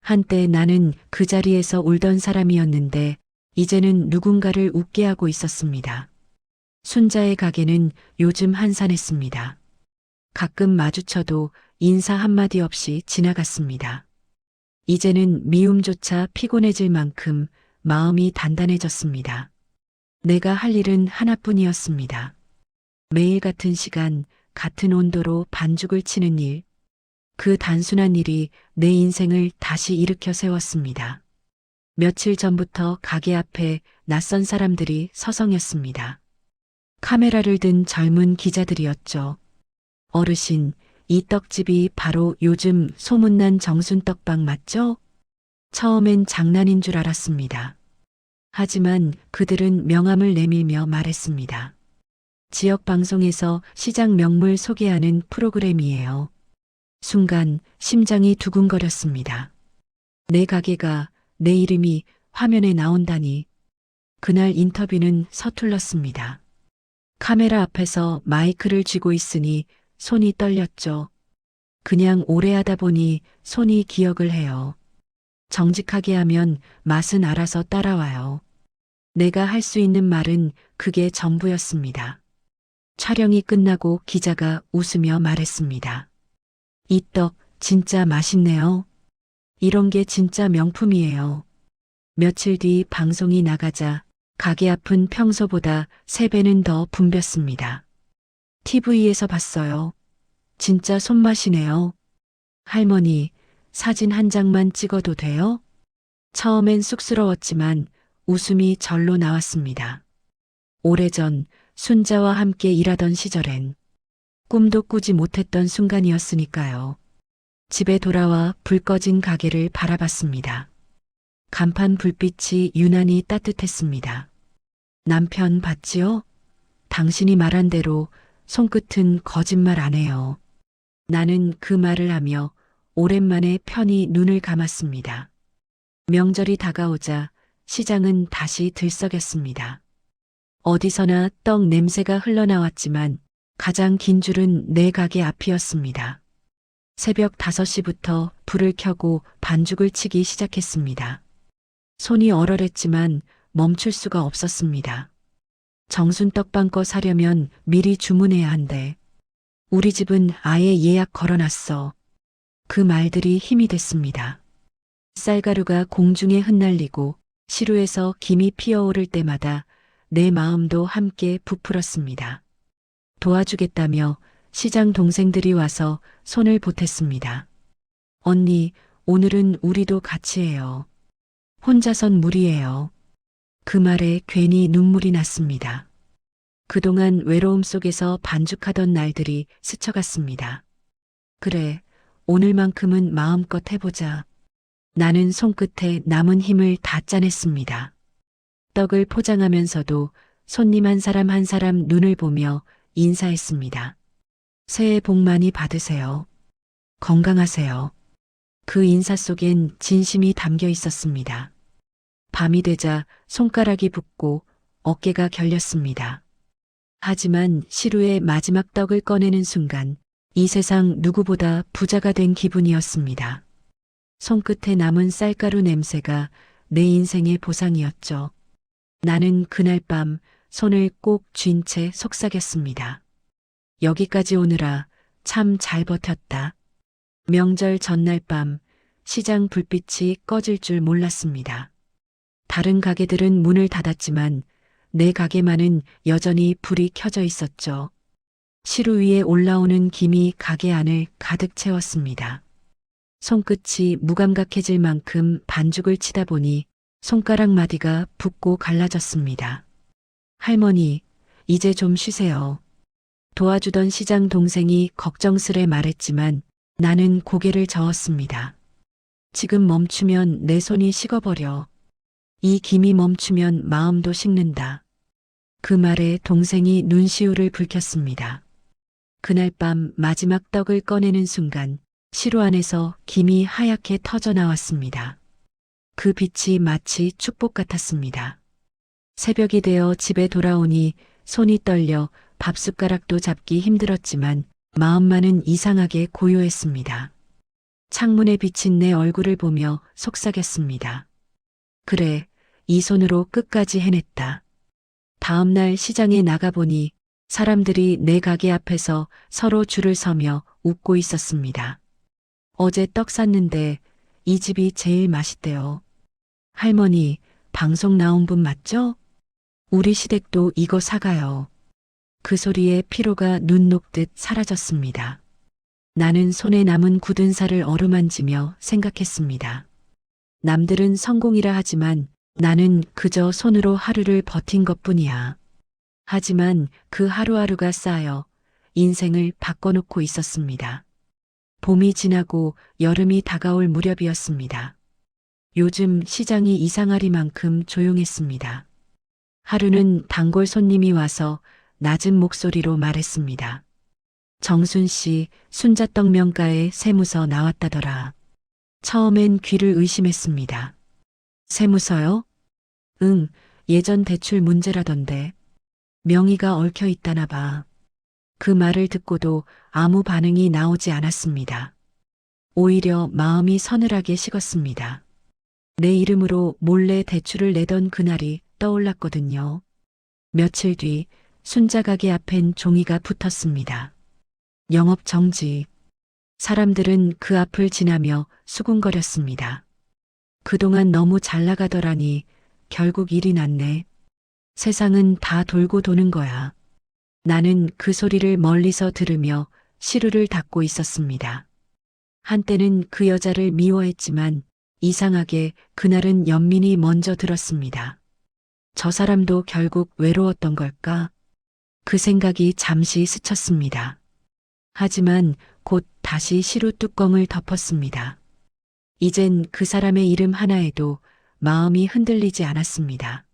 한때 나는 그 자리에서 울던 사람이었는데 이제는 누군가를 웃게 하고 있었습니다. 순자의 가게는 요즘 한산했습니다. 가끔 마주쳐도 인사 한마디 없이 지나갔습니다. 이제는 미움조차 피곤해질 만큼 마음이 단단해졌습니다. 내가 할 일은 하나뿐이었습니다. 매일 같은 시간, 같은 온도로 반죽을 치는 일. 그 단순한 일이 내 인생을 다시 일으켜 세웠습니다. 며칠 전부터 가게 앞에 낯선 사람들이 서성였습니다. 카메라를 든 젊은 기자들이었죠. 어르신, 이 떡집이 바로 요즘 소문난 정순떡방 맞죠? 처음엔 장난인 줄 알았습니다. 하지만 그들은 명함을 내밀며 말했습니다. 지역 방송에서 시장 명물 소개하는 프로그램이에요. 순간 심장이 두근거렸습니다. 내 가게가, 내 이름이 화면에 나온다니. 그날 인터뷰는 서툴렀습니다. 카메라 앞에서 마이크를 쥐고 있으니 손이 떨렸죠. 그냥 오래 하다 보니 손이 기억을 해요. 정직하게 하면 맛은 알아서 따라와요. 내가 할 수 있는 말은 그게 전부였습니다. 촬영이 끝나고 기자가 웃으며 말했습니다. 이 떡 진짜 맛있네요. 이런 게 진짜 명품이에요. 며칠 뒤 방송이 나가자 가게 앞은 평소보다 3배는 더 붐볐습니다. TV에서 봤어요. 진짜 손맛이네요. 할머니, 사진 한 장만 찍어도 돼요? 처음엔 쑥스러웠지만 웃음이 절로 나왔습니다. 오래전 순자와 함께 일하던 시절엔 꿈도 꾸지 못했던 순간이었으니까요. 집에 돌아와 불 꺼진 가게를 바라봤습니다. 간판 불빛이 유난히 따뜻했습니다. 남편 봤지요? 당신이 말한 대로 손끝은 거짓말 안 해요. 나는 그 말을 하며 오랜만에 편히 눈을 감았습니다. 명절이 다가오자 시장은 다시 들썩였습니다. 어디서나 떡 냄새가 흘러나왔지만 가장 긴 줄은 내 가게 앞이었습니다. 새벽 5시부터 불을 켜고 반죽을 치기 시작했습니다. 손이 얼얼했지만 멈출 수가 없었습니다. 정순떡방 거 사려면 미리 주문해야 한대. 우리 집은 아예 예약 걸어놨어. 그 말들이 힘이 됐습니다. 쌀가루가 공중에 흩날리고 시루에서 김이 피어오를 때마다 내 마음도 함께 부풀었습니다. 도와주겠다며 시장 동생들이 와서 손을 보탰습니다. 언니, 오늘은 우리도 같이 해요. 혼자선 무리예요. 그 말에 괜히 눈물이 났습니다. 그동안 외로움 속에서 반죽하던 날들이 스쳐갔습니다. 그래, 오늘만큼은 마음껏 해보자. 나는 손끝에 남은 힘을 다 짜냈습니다. 떡을 포장하면서도 손님 한 사람 한 사람 눈을 보며 인사했습니다. 새해 복 많이 받으세요. 건강하세요. 그 인사 속엔 진심이 담겨 있었습니다. 밤이 되자 손가락이 붓고 어깨가 결렸습니다. 하지만 시루의 마지막 떡을 꺼내는 순간 이 세상 누구보다 부자가 된 기분이었습니다. 손끝에 남은 쌀가루 냄새가 내 인생의 보상이었죠. 나는 그날 밤 손을 꼭 쥔 채 속삭였습니다. 여기까지 오느라 참 잘 버텼다. 명절 전날 밤 시장 불빛이 꺼질 줄 몰랐습니다. 다른 가게들은 문을 닫았지만 내 가게만은 여전히 불이 켜져 있었죠. 시루 위에 올라오는 김이 가게 안을 가득 채웠습니다. 손끝이 무감각해질 만큼 반죽을 치다 보니 손가락 마디가 붓고 갈라졌습니다. 할머니, 이제 좀 쉬세요. 도와주던 시장 동생이 걱정스레 말했지만 나는 고개를 저었습니다. 지금 멈추면 내 손이 식어버려. 이 김이 멈추면 마음도 식는다. 그 말에 동생이 눈시울을 붉혔습니다. 그날 밤 마지막 떡을 꺼내는 순간 시루 안에서 김이 하얗게 터져 나왔습니다. 그 빛이 마치 축복 같았습니다. 새벽이 되어 집에 돌아오니 손이 떨려 밥숟가락도 잡기 힘들었지만 마음만은 이상하게 고요했습니다. 창문에 비친 내 얼굴을 보며 속삭였습니다. 그래, 이 손으로 끝까지 해냈다. 다음 날 시장에 나가보니 사람들이 내 가게 앞에서 서로 줄을 서며 웃고 있었습니다. 어제 떡 샀는데 이 집이 제일 맛있대요. 할머니, 방송 나온 분 맞죠? 우리 시댁도 이거 사가요. 그 소리에 피로가 눈 녹듯 사라졌습니다. 나는 손에 남은 굳은 살을 어루만지며 생각했습니다. 남들은 성공이라 하지만 나는 그저 손으로 하루를 버틴 것뿐이야. 하지만 그 하루하루가 쌓여 인생을 바꿔놓고 있었습니다. 봄이 지나고 여름이 다가올 무렵이었습니다. 요즘 시장이 이상하리만큼 조용했습니다. 하루는 단골 손님이 와서 낮은 목소리로 말했습니다. 정순 씨, 순자떡 명가에 세무서 나왔다더라. 처음엔 귀를 의심했습니다. 세무서요? 응, 예전 대출 문제라던데. 명의가 얽혀 있다나 봐. 그 말을 듣고도 아무 반응이 나오지 않았습니다. 오히려 마음이 서늘하게 식었습니다. 내 이름으로 몰래 대출을 내던 그날이 떠올랐거든요. 며칠 뒤 순자 가게 앞엔 종이가 붙었습니다. 영업 정지. 사람들은 그 앞을 지나며 수군거렸습니다. 그동안 너무 잘 나가더라니 결국 일이 났네. 세상은 다 돌고 도는 거야. 나는 그 소리를 멀리서 들으며 시루를 닦고 있었습니다. 한때는 그 여자를 미워했지만 이상하게 그날은 연민이 먼저 들었습니다. 저 사람도 결국 외로웠던 걸까? 그 생각이 잠시 스쳤습니다. 하지만 곧 다시 시루 뚜껑을 덮었습니다. 이젠 그 사람의 이름 하나에도 마음이 흔들리지 않았습니다.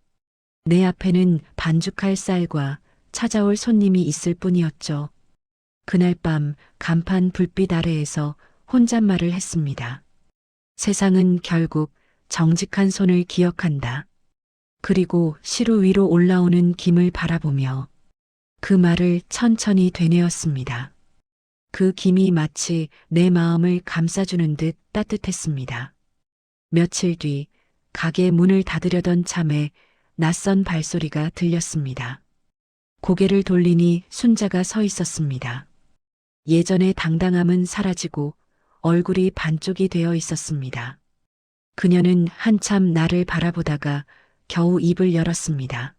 내 앞에는 반죽할 쌀과 찾아올 손님이 있을 뿐이었죠. 그날 밤 간판 불빛 아래에서 혼잣말을 했습니다. 세상은 결국 정직한 손을 기억한다. 그리고 시루 위로 올라오는 김을 바라보며 그 말을 천천히 되뇌었습니다. 그 김이 마치 내 마음을 감싸주는 듯 따뜻했습니다. 며칠 뒤 가게 문을 닫으려던 참에 낯선 발소리가 들렸습니다. 고개를 돌리니 순자가 서 있었습니다. 예전의 당당함은 사라지고 얼굴이 반쪽이 되어 있었습니다. 그녀는 한참 나를 바라보다가 겨우 입을 열었습니다.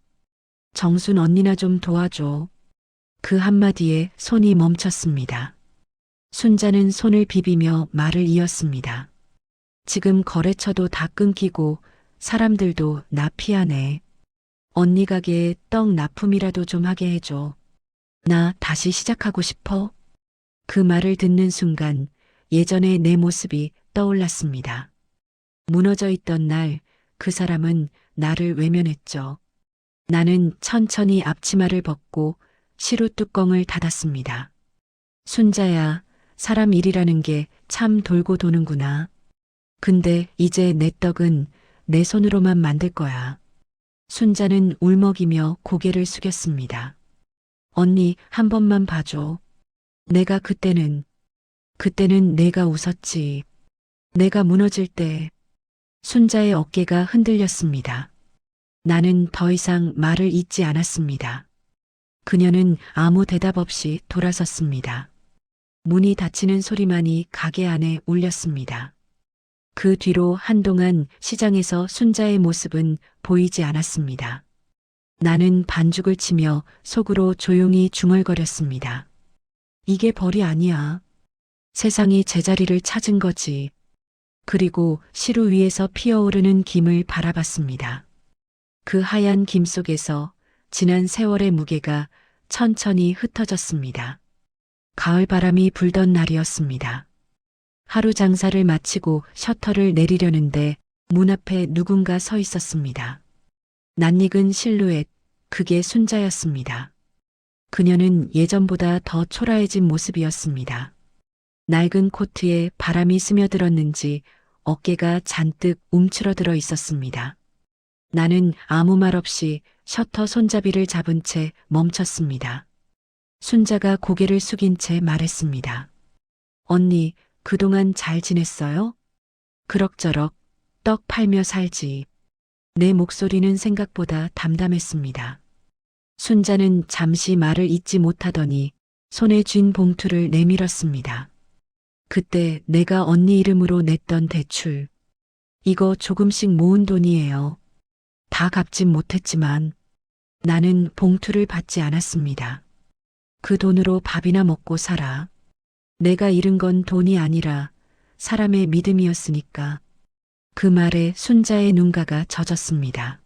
정순 언니나 좀 도와줘. 그 한마디에 손이 멈췄습니다. 순자는 손을 비비며 말을 이었습니다. 지금 거래처도 다 끊기고 사람들도 나 피하네. 언니 가게에 떡 납품이라도 좀 하게 해줘. 나 다시 시작하고 싶어. 그 말을 듣는 순간 예전의 내 모습이 떠올랐습니다. 무너져 있던 날 그 사람은 나를 외면했죠. 나는 천천히 앞치마를 벗고 시루 뚜껑을 닫았습니다. 순자야, 사람 일이라는 게 참 돌고 도는구나. 근데 이제 내 떡은 내 손으로만 만들 거야. 순자는 울먹이며 고개를 숙였습니다. 언니, 한 번만 봐줘. 내가 그때는 내가 웃었지. 내가 무너질 때 순자의 어깨가 흔들렸습니다. 나는 더 이상 말을 잇지 않았습니다. 그녀는 아무 대답 없이 돌아섰습니다. 문이 닫히는 소리만이 가게 안에 울렸습니다. 그 뒤로 한동안 시장에서 순자의 모습은 보이지 않았습니다. 나는 반죽을 치며 속으로 조용히 중얼거렸습니다. 이게 벌이 아니야. 세상이 제자리를 찾은 거지. 그리고 시루 위에서 피어오르는 김을 바라봤습니다. 그 하얀 김 속에서 지난 세월의 무게가 천천히 흩어졌습니다. 가을 바람이 불던 날이었습니다. 하루 장사를 마치고 셔터를 내리려는데 문 앞에 누군가 서 있었습니다. 낯익은 실루엣, 그게 순자였습니다. 그녀는 예전보다 더 초라해진 모습이었습니다. 낡은 코트에 바람이 스며들었는지 어깨가 잔뜩 움츠러들어 있었습니다. 나는 아무 말 없이 셔터 손잡이를 잡은 채 멈췄습니다. 순자가 고개를 숙인 채 말했습니다. 언니, 그동안 잘 지냈어요? 그럭저럭 떡 팔며 살지. 내 목소리는 생각보다 담담했습니다. 순자는 잠시 말을 잇지 못하더니 손에 쥔 봉투를 내밀었습니다. 그때 내가 언니 이름으로 냈던 대출. 이거 조금씩 모은 돈이에요. 다 갚진 못했지만 나는 봉투를 받지 않았습니다. 그 돈으로 밥이나 먹고 살아. 내가 잃은 건 돈이 아니라 사람의 믿음이었으니까. 그 말에 순자의 눈가가 젖었습니다.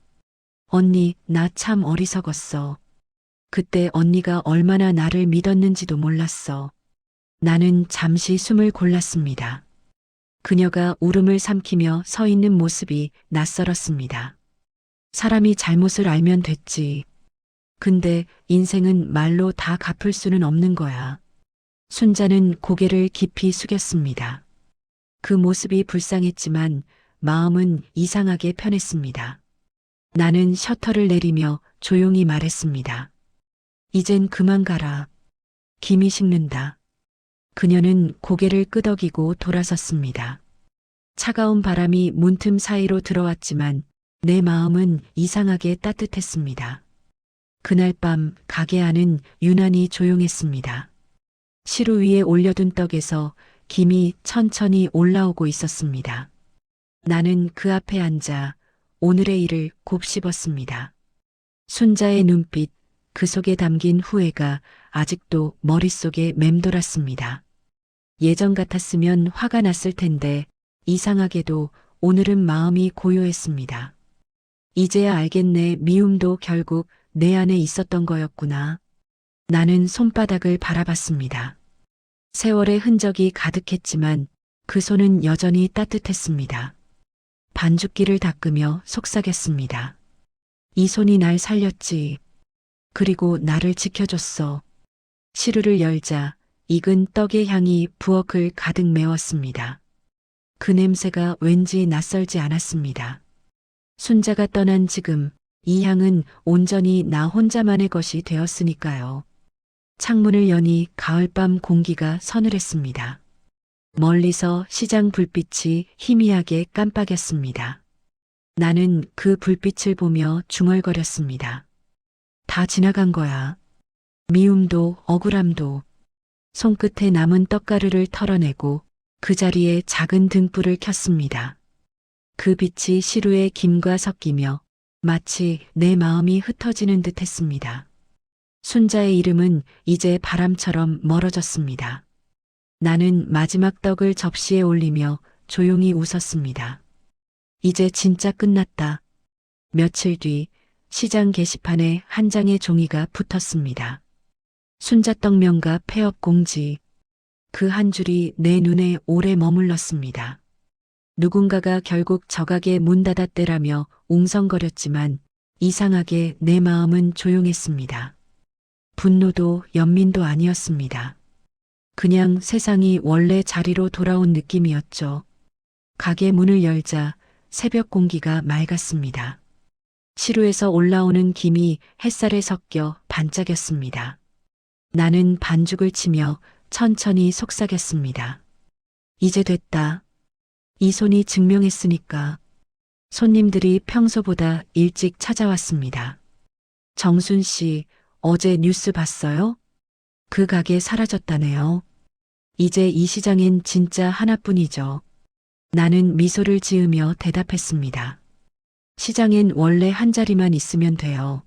언니, 나 참 어리석었어. 그때 언니가 얼마나 나를 믿었는지도 몰랐어. 나는 잠시 숨을 골랐습니다. 그녀가 울음을 삼키며 서 있는 모습이 낯설었습니다. 사람이 잘못을 알면 됐지. 근데 인생은 말로 다 갚을 수는 없는 거야. 순자는 고개를 깊이 숙였습니다. 그 모습이 불쌍했지만 마음은 이상하게 편했습니다. 나는 셔터를 내리며 조용히 말했습니다. 이젠 그만 가라. 김이 식는다. 그녀는 고개를 끄덕이고 돌아섰습니다. 차가운 바람이 문틈 사이로 들어왔지만 내 마음은 이상하게 따뜻했습니다. 그날 밤 가게 안은 유난히 조용했습니다. 시루 위에 올려둔 떡에서 김이 천천히 올라오고 있었습니다. 나는 그 앞에 앉아 오늘의 일을 곱씹었습니다. 순자의 눈빛, 그 속에 담긴 후회가 아직도 머릿속에 맴돌았습니다. 예전 같았으면 화가 났을 텐데 이상하게도 오늘은 마음이 고요했습니다. 이제야 알겠네. 미움도 결국 내 안에 있었던 거였구나. 나는 손바닥을 바라봤습니다. 세월의 흔적이 가득했지만 그 손은 여전히 따뜻했습니다. 반죽기를 닦으며 속삭였습니다. 이 손이 날 살렸지. 그리고 나를 지켜줬어. 시루를 열자 익은 떡의 향이 부엌을 가득 메웠습니다. 그 냄새가 왠지 낯설지 않았습니다. 순자가 떠난 지금 이 향은 온전히 나 혼자만의 것이 되었으니까요. 창문을 여니 가을밤 공기가 서늘했습니다. 멀리서 시장 불빛이 희미하게 깜빡였습니다. 나는 그 불빛을 보며 중얼거렸습니다. 다 지나간 거야. 미움도 억울함도. 손끝에 남은 떡가루를 털어내고 그 자리에 작은 등불을 켰습니다. 그 빛이 시루의 김과 섞이며 마치 내 마음이 흩어지는 듯 했습니다. 순자의 이름은 이제 바람처럼 멀어졌습니다. 나는 마지막 떡을 접시에 올리며 조용히 웃었습니다. 이제 진짜 끝났다. 며칠 뒤 시장 게시판에 한 장의 종이가 붙었습니다. 순자떡면과 폐업 공지. 그 한 줄이 내 눈에 오래 머물렀습니다. 누군가가 결국 저 가게 문 닫았대라며 웅성거렸지만 이상하게 내 마음은 조용했습니다. 분노도 연민도 아니었습니다. 그냥 세상이 원래 자리로 돌아온 느낌이었죠. 가게 문을 열자 새벽 공기가 맑았습니다. 시루에서 올라오는 김이 햇살에 섞여 반짝였습니다. 나는 반죽을 치며 천천히 속삭였습니다. 이제 됐다. 이 손이 증명했으니까. 손님들이 평소보다 일찍 찾아왔습니다. 정순 씨, 어제 뉴스 봤어요? 그 가게 사라졌다네요. 이제 이 시장엔 진짜 하나뿐이죠. 나는 미소를 지으며 대답했습니다. 시장엔 원래 한 자리만 있으면 돼요.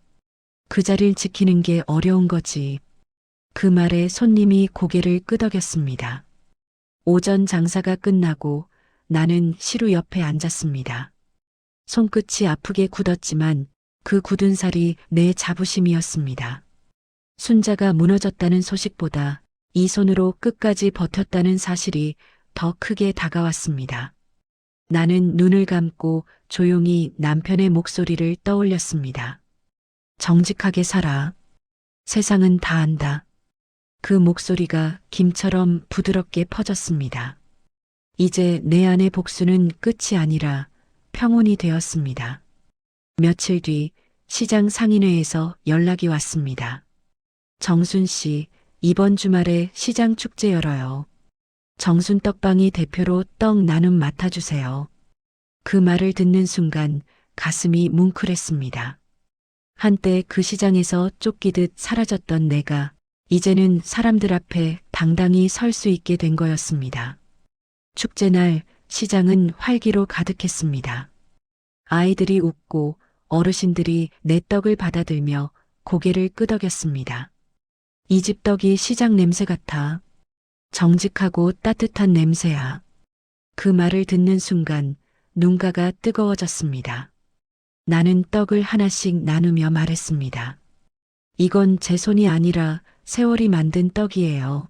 그 자리를 지키는 게 어려운 거지. 그 말에 손님이 고개를 끄덕였습니다. 오전 장사가 끝나고 나는 시루 옆에 앉았습니다. 손끝이 아프게 굳었지만 그 굳은 살이 내 자부심이었습니다. 순자가 무너졌다는 소식보다 이 손으로 끝까지 버텼다는 사실이 더 크게 다가왔습니다. 나는 눈을 감고 조용히 남편의 목소리를 떠올렸습니다. 정직하게 살아. 세상은 다 안다. 그 목소리가 김처럼 부드럽게 퍼졌습니다. 이제 내 안의 복수는 끝이 아니라 평온이 되었습니다. 며칠 뒤 시장 상인회에서 연락이 왔습니다. 정순 씨, 이번 주말에 시장 축제 열어요. 정순 떡방이 대표로 떡 나눔 맡아주세요. 그 말을 듣는 순간 가슴이 뭉클했습니다. 한때 그 시장에서 쫓기듯 사라졌던 내가 이제는 사람들 앞에 당당히 설 수 있게 된 거였습니다. 축제날 시장은 활기로 가득했습니다. 아이들이 웃고 어르신들이 내 떡을 받아들며 고개를 끄덕였습니다. 이 집 떡이 시장 냄새 같아. 정직하고 따뜻한 냄새야. 그 말을 듣는 순간 눈가가 뜨거워졌습니다. 나는 떡을 하나씩 나누며 말했습니다. 이건 제 손이 아니라 세월이 만든 떡이에요.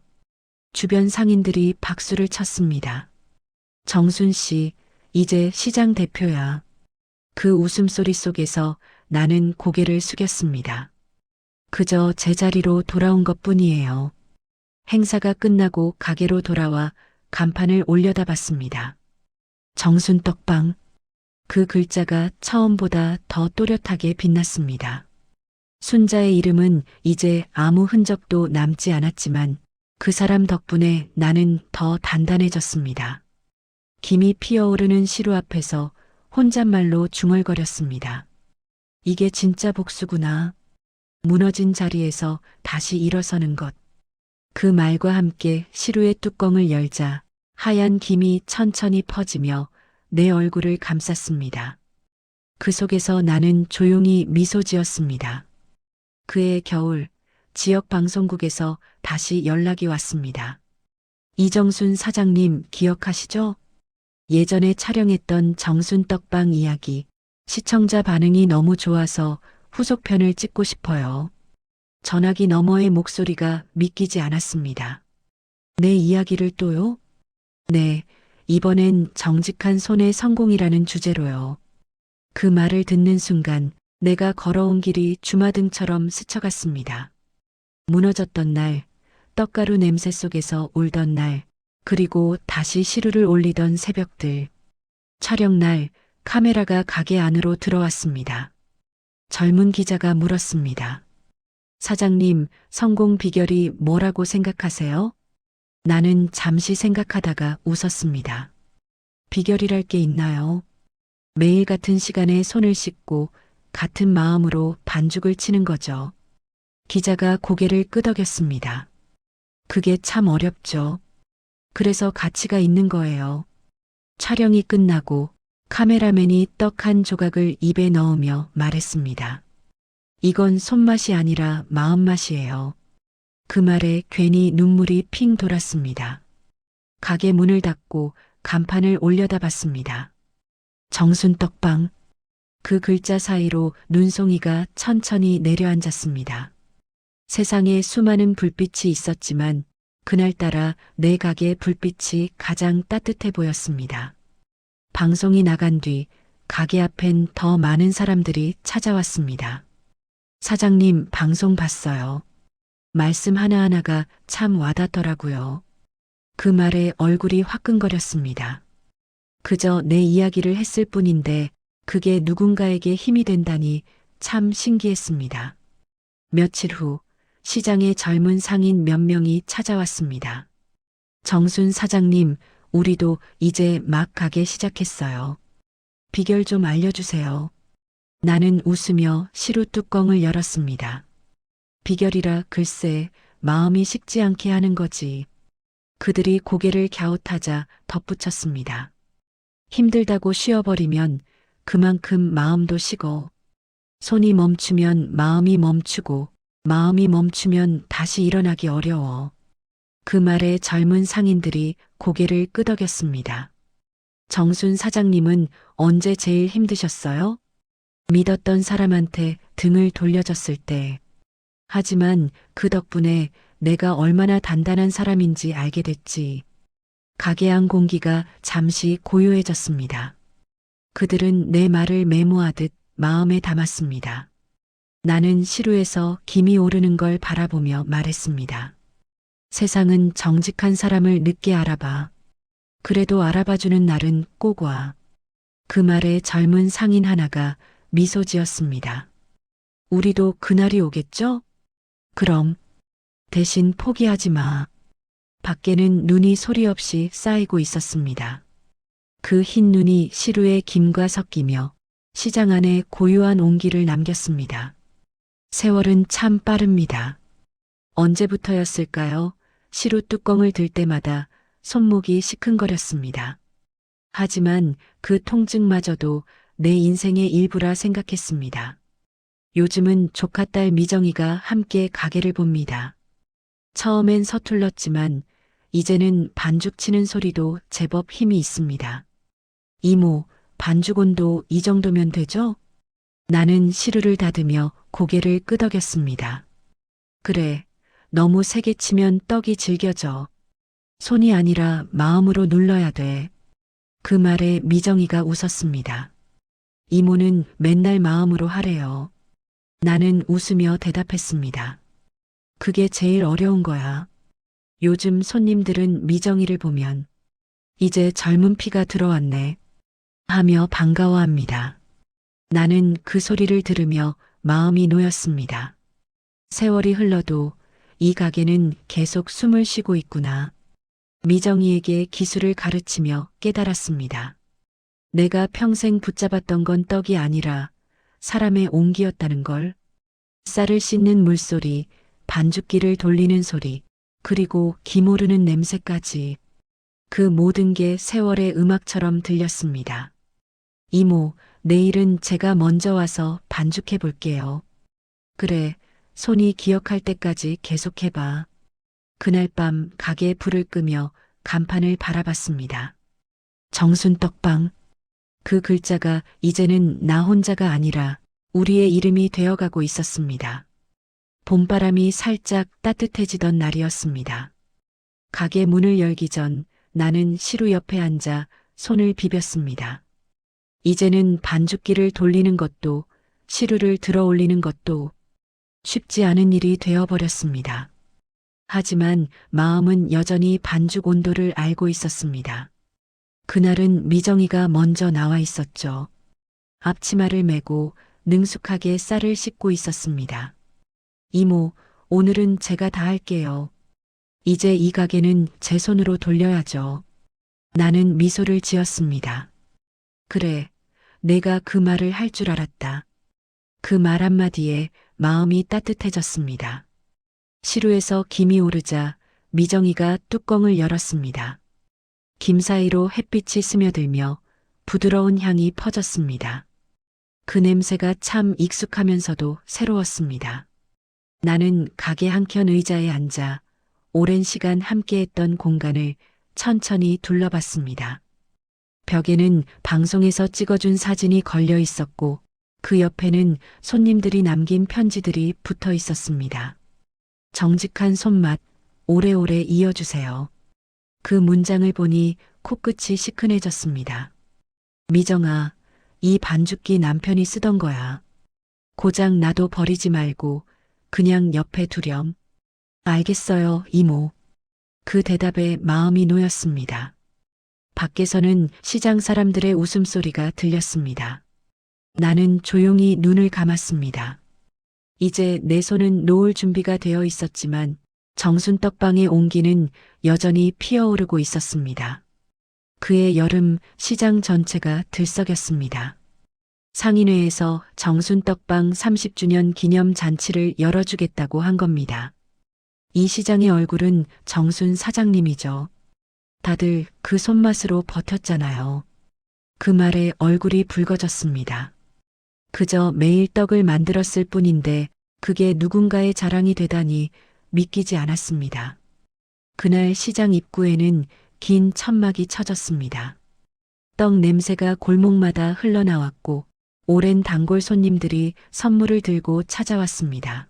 주변 상인들이 박수를 쳤습니다. 정순 씨, 이제 시장 대표야. 그 웃음소리 속에서 나는 고개를 숙였습니다. 그저 제자리로 돌아온 것뿐이에요. 행사가 끝나고 가게로 돌아와 간판을 올려다 봤습니다. 정순 떡방. 그 글자가 처음보다 더 또렷하게 빛났습니다. 순자의 이름은 이제 아무 흔적도 남지 않았지만 그 사람 덕분에 나는 더 단단해졌습니다. 김이 피어오르는 시루 앞에서 혼잣말로 중얼거렸습니다. 이게 진짜 복수구나. 무너진 자리에서 다시 일어서는 것. 그 말과 함께 시루의 뚜껑을 열자 하얀 김이 천천히 퍼지며 내 얼굴을 감쌌습니다. 그 속에서 나는 조용히 미소 지었습니다. 그해 겨울 지역 방송국에서 다시 연락이 왔습니다. 이정순 사장님 기억하시죠? 예전에 촬영했던 정순 떡방 이야기. 시청자 반응이 너무 좋아서 후속편을 찍고 싶어요. 전화기 너머의 목소리가 믿기지 않았습니다. 내 이야기를 또요? 네, 이번엔 정직한 손의 성공이라는 주제로요. 그 말을 듣는 순간 내가 걸어온 길이 주마등처럼 스쳐갔습니다. 무너졌던 날, 떡가루 냄새 속에서 울던 날, 그리고 다시 시루를 올리던 새벽들. 촬영 날 카메라가 가게 안으로 들어왔습니다. 젊은 기자가 물었습니다. 사장님, 성공 비결이 뭐라고 생각하세요? 나는 잠시 생각하다가 웃었습니다. 비결이랄 게 있나요? 매일 같은 시간에 손을 씻고 같은 마음으로 반죽을 치는 거죠. 기자가 고개를 끄덕였습니다. 그게 참 어렵죠. 그래서 가치가 있는 거예요. 촬영이 끝나고 카메라맨이 떡 한 조각을 입에 넣으며 말했습니다. 이건 손맛이 아니라 마음맛이에요. 그 말에 괜히 눈물이 핑 돌았습니다. 가게 문을 닫고 간판을 올려다 봤습니다. 정순 떡방. 그 글자 사이로 눈송이가 천천히 내려앉았습니다. 세상에 수많은 불빛이 있었지만 그날따라 내 가게 불빛이 가장 따뜻해 보였습니다. 방송이 나간 뒤 가게 앞엔 더 많은 사람들이 찾아왔습니다. 사장님, 방송 봤어요. 말씀 하나하나가 참 와닿더라고요. 그 말에 얼굴이 화끈거렸습니다. 그저 내 이야기를 했을 뿐인데 그게 누군가에게 힘이 된다니 참 신기했습니다. 며칠 후 시장에 젊은 상인 몇 명이 찾아왔습니다. 정순 사장님, 우리도 이제 막 가게 시작했어요. 비결 좀 알려주세요. 나는 웃으며 시루 뚜껑을 열었습니다. 비결이라 글쎄 마음이 식지 않게 하는 거지. 그들이 고개를 갸웃하자 덧붙였습니다. 힘들다고 쉬어버리면 그만큼 마음도 쉬고, 손이 멈추면 마음이 멈추고, 마음이 멈추면 다시 일어나기 어려워. 그 말에 젊은 상인들이 고개를 끄덕였습니다. 정순 사장님은 언제 제일 힘드셨어요? 믿었던 사람한테 등을 돌려줬을 때. 하지만 그 덕분에 내가 얼마나 단단한 사람인지 알게 됐지. 가게 안 공기가 잠시 고요해졌습니다. 그들은 내 말을 메모하듯 마음에 담았습니다. 나는 시루에서 김이 오르는 걸 바라보며 말했습니다. 세상은 정직한 사람을 늦게 알아봐. 그래도 알아봐주는 날은 꼭 와. 그 말에 젊은 상인 하나가 미소 지었습니다. 우리도 그날이 오겠죠? 그럼 대신 포기하지 마. 밖에는 눈이 소리 없이 쌓이고 있었습니다. 그 흰 눈이 시루의 김과 섞이며 시장 안에 고요한 온기를 남겼습니다. 세월은 참 빠릅니다. 언제부터였을까요? 시루 뚜껑을 들 때마다 손목이 시큰거렸습니다. 하지만 그 통증마저도 내 인생의 일부라 생각했습니다. 요즘은 조카딸 미정이가 함께 가게를 봅니다. 처음엔 서툴렀지만 이제는 반죽 치는 소리도 제법 힘이 있습니다. 이모, 반죽 온도 이 정도면 되죠? 나는 시루를 다듬며 고개를 끄덕였습니다. 그래, 너무 세게 치면 떡이 질겨져. 손이 아니라 마음으로 눌러야 돼. 그 말에 미정이가 웃었습니다. 이모는 맨날 마음으로 하래요. 나는 웃으며 대답했습니다. 그게 제일 어려운 거야. 요즘 손님들은 미정이를 보면 이제 젊은 피가 들어왔네 하며 반가워합니다. 나는 그 소리를 들으며 마음이 놓였습니다. 세월이 흘러도 이 가게는 계속 숨을 쉬고 있구나. 미정이에게 기술을 가르치며 깨달았습니다. 내가 평생 붙잡았던 건 떡이 아니라 사람의 온기였다는 걸. 쌀을 씻는 물소리, 반죽기를 돌리는 소리, 그리고 기모르는 냄새까지. 그 모든 게 세월의 음악처럼 들렸습니다. 이모, 내일은 제가 먼저 와서 반죽해 볼게요. 그래, 손이 기억할 때까지 계속해봐. 그날 밤 가게에 불을 끄며 간판을 바라봤습니다. 정순 떡방. 그 글자가 이제는 나 혼자가 아니라 우리의 이름이 되어가고 있었습니다. 봄바람이 살짝 따뜻해지던 날이었습니다. 가게 문을 열기 전 나는 시루 옆에 앉아 손을 비볐습니다. 이제는 반죽기를 돌리는 것도 시루를 들어 올리는 것도 쉽지 않은 일이 되어버렸습니다. 하지만 마음은 여전히 반죽 온도를 알고 있었습니다. 그날은 미정이가 먼저 나와 있었죠. 앞치마를 메고 능숙하게 쌀을 씻고 있었습니다. 이모, 오늘은 제가 다 할게요. 이제 이 가게는 제 손으로 돌려야죠. 나는 미소를 지었습니다. 그래, 내가 그 말을 할 줄 알았다. 그 말 한마디에 마음이 따뜻해졌습니다. 시루에서 김이 오르자 미정이가 뚜껑을 열었습니다. 김 사이로 햇빛이 스며들며 부드러운 향이 퍼졌습니다. 그 냄새가 참 익숙하면서도 새로웠습니다. 나는 가게 한켠 의자에 앉아 오랜 시간 함께했던 공간을 천천히 둘러봤습니다. 벽에는 방송에서 찍어준 사진이 걸려 있었고 그 옆에는 손님들이 남긴 편지들이 붙어 있었습니다. 정직한 손맛, 오래오래 이어주세요. 그 문장을 보니 코끝이 시큰해졌습니다. 미정아, 이 반죽기 남편이 쓰던 거야. 고장 나도 버리지 말고 그냥 옆에 두렴. 알겠어요, 이모. 그 대답에 마음이 놓였습니다. 밖에서는 시장 사람들의 웃음소리가 들렸습니다. 나는 조용히 눈을 감았습니다. 이제 내 손은 놓을 준비가 되어 있었지만 정순 떡방의 온기는 여전히 피어오르고 있었습니다. 그해 여름 시장 전체가 들썩였습니다. 상인회에서 정순 떡방 30주년 기념 잔치를 열어주겠다고 한 겁니다. 이 시장의 얼굴은 정순 사장님이죠. 다들 그 손맛으로 버텼잖아요. 그 말에 얼굴이 붉어졌습니다. 그저 매일 떡을 만들었을 뿐인데 그게 누군가의 자랑이 되다니 믿기지 않았습니다. 그날 시장 입구에는 긴 천막이 쳐졌습니다. 떡 냄새가 골목마다 흘러나왔고 오랜 단골 손님들이 선물을 들고 찾아왔습니다.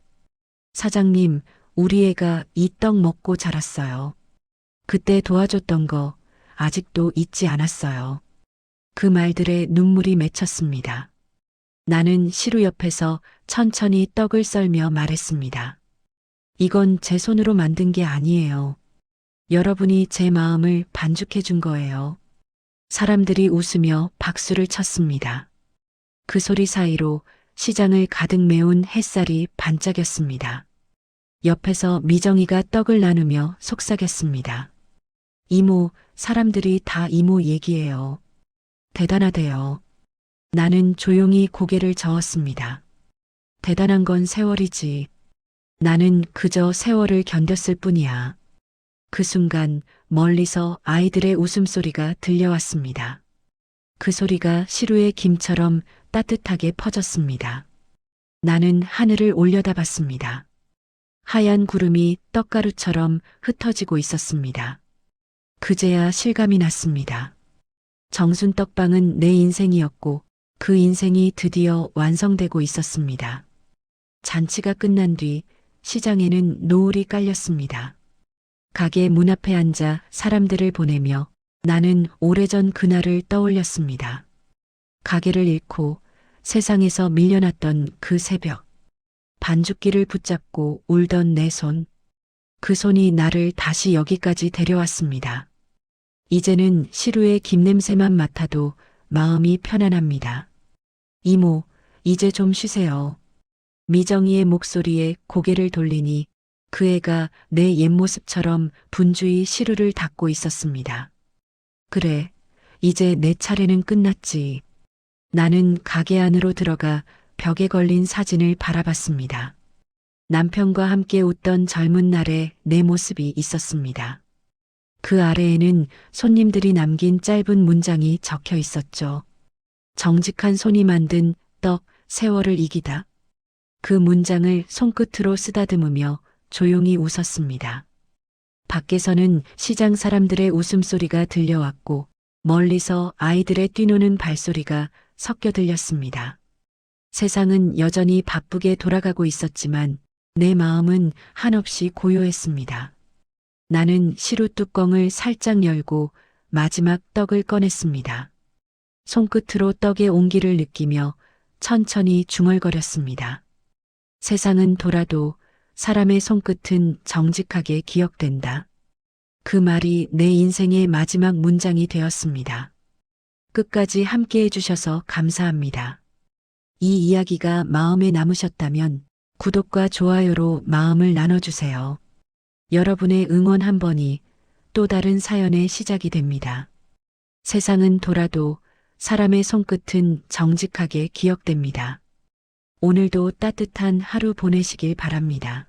사장님, 우리 애가 이 떡 먹고 자랐어요. 그때 도와줬던 거 아직도 잊지 않았어요. 그 말들에 눈물이 맺혔습니다. 나는 시루 옆에서 천천히 떡을 썰며 말했습니다. 이건 제 손으로 만든 게 아니에요. 여러분이 제 마음을 반죽해 준 거예요. 사람들이 웃으며 박수를 쳤습니다. 그 소리 사이로 시장을 가득 메운 햇살이 반짝였습니다. 옆에서 미정이가 떡을 나누며 속삭였습니다. 이모, 사람들이 다 이모 얘기해요. 대단하대요. 나는 조용히 고개를 저었습니다. 대단한 건 세월이지. 나는 그저 세월을 견뎠을 뿐이야. 그 순간 멀리서 아이들의 웃음소리가 들려왔습니다. 그 소리가 시루의 김처럼 따뜻하게 퍼졌습니다. 나는 하늘을 올려다봤습니다. 하얀 구름이 떡가루처럼 흩어지고 있었습니다. 그제야 실감이 났습니다. 정순 떡방은 내 인생이었고 그 인생이 드디어 완성되고 있었습니다. 잔치가 끝난 뒤 시장에는 노을이 깔렸습니다. 가게 문 앞에 앉아 사람들을 보내며 나는 오래전 그날을 떠올렸습니다. 가게를 잃고 세상에서 밀려났던 그 새벽. 반죽기를 붙잡고 울던 내 손. 그 손이 나를 다시 여기까지 데려왔습니다. 이제는 시루의 김냄새만 맡아도 마음이 편안합니다. 이모, 이제 좀 쉬세요. 미정이의 목소리에 고개를 돌리니 그 애가 내 옛 모습처럼 분주히 시루를 닦고 있었습니다. 그래, 이제 내 차례는 끝났지. 나는 가게 안으로 들어가 벽에 걸린 사진을 바라봤습니다. 남편과 함께 웃던 젊은 날의 내 모습이 있었습니다. 그 아래에는 손님들이 남긴 짧은 문장이 적혀 있었죠. 정직한 손이 만든 떡, 세월을 이기다. 그 문장을 손끝으로 쓰다듬으며 조용히 웃었습니다. 밖에서는 시장 사람들의 웃음소리가 들려왔고 멀리서 아이들의 뛰노는 발소리가 섞여 들렸습니다. 세상은 여전히 바쁘게 돌아가고 있었지만 내 마음은 한없이 고요했습니다. 나는 시루 뚜껑을 살짝 열고 마지막 떡을 꺼냈습니다. 손끝으로 떡의 온기를 느끼며 천천히 중얼거렸습니다. 세상은 돌아도 사람의 손끝은 정직하게 기억된다. 그 말이 내 인생의 마지막 문장이 되었습니다. 끝까지 함께 해주셔서 감사합니다. 이 이야기가 마음에 남으셨다면 구독과 좋아요로 마음을 나눠주세요. 여러분의 응원 한 번이 또 다른 사연의 시작이 됩니다. 세상은 돌아도 사람의 손끝은 정직하게 기억됩니다. 오늘도 따뜻한 하루 보내시길 바랍니다.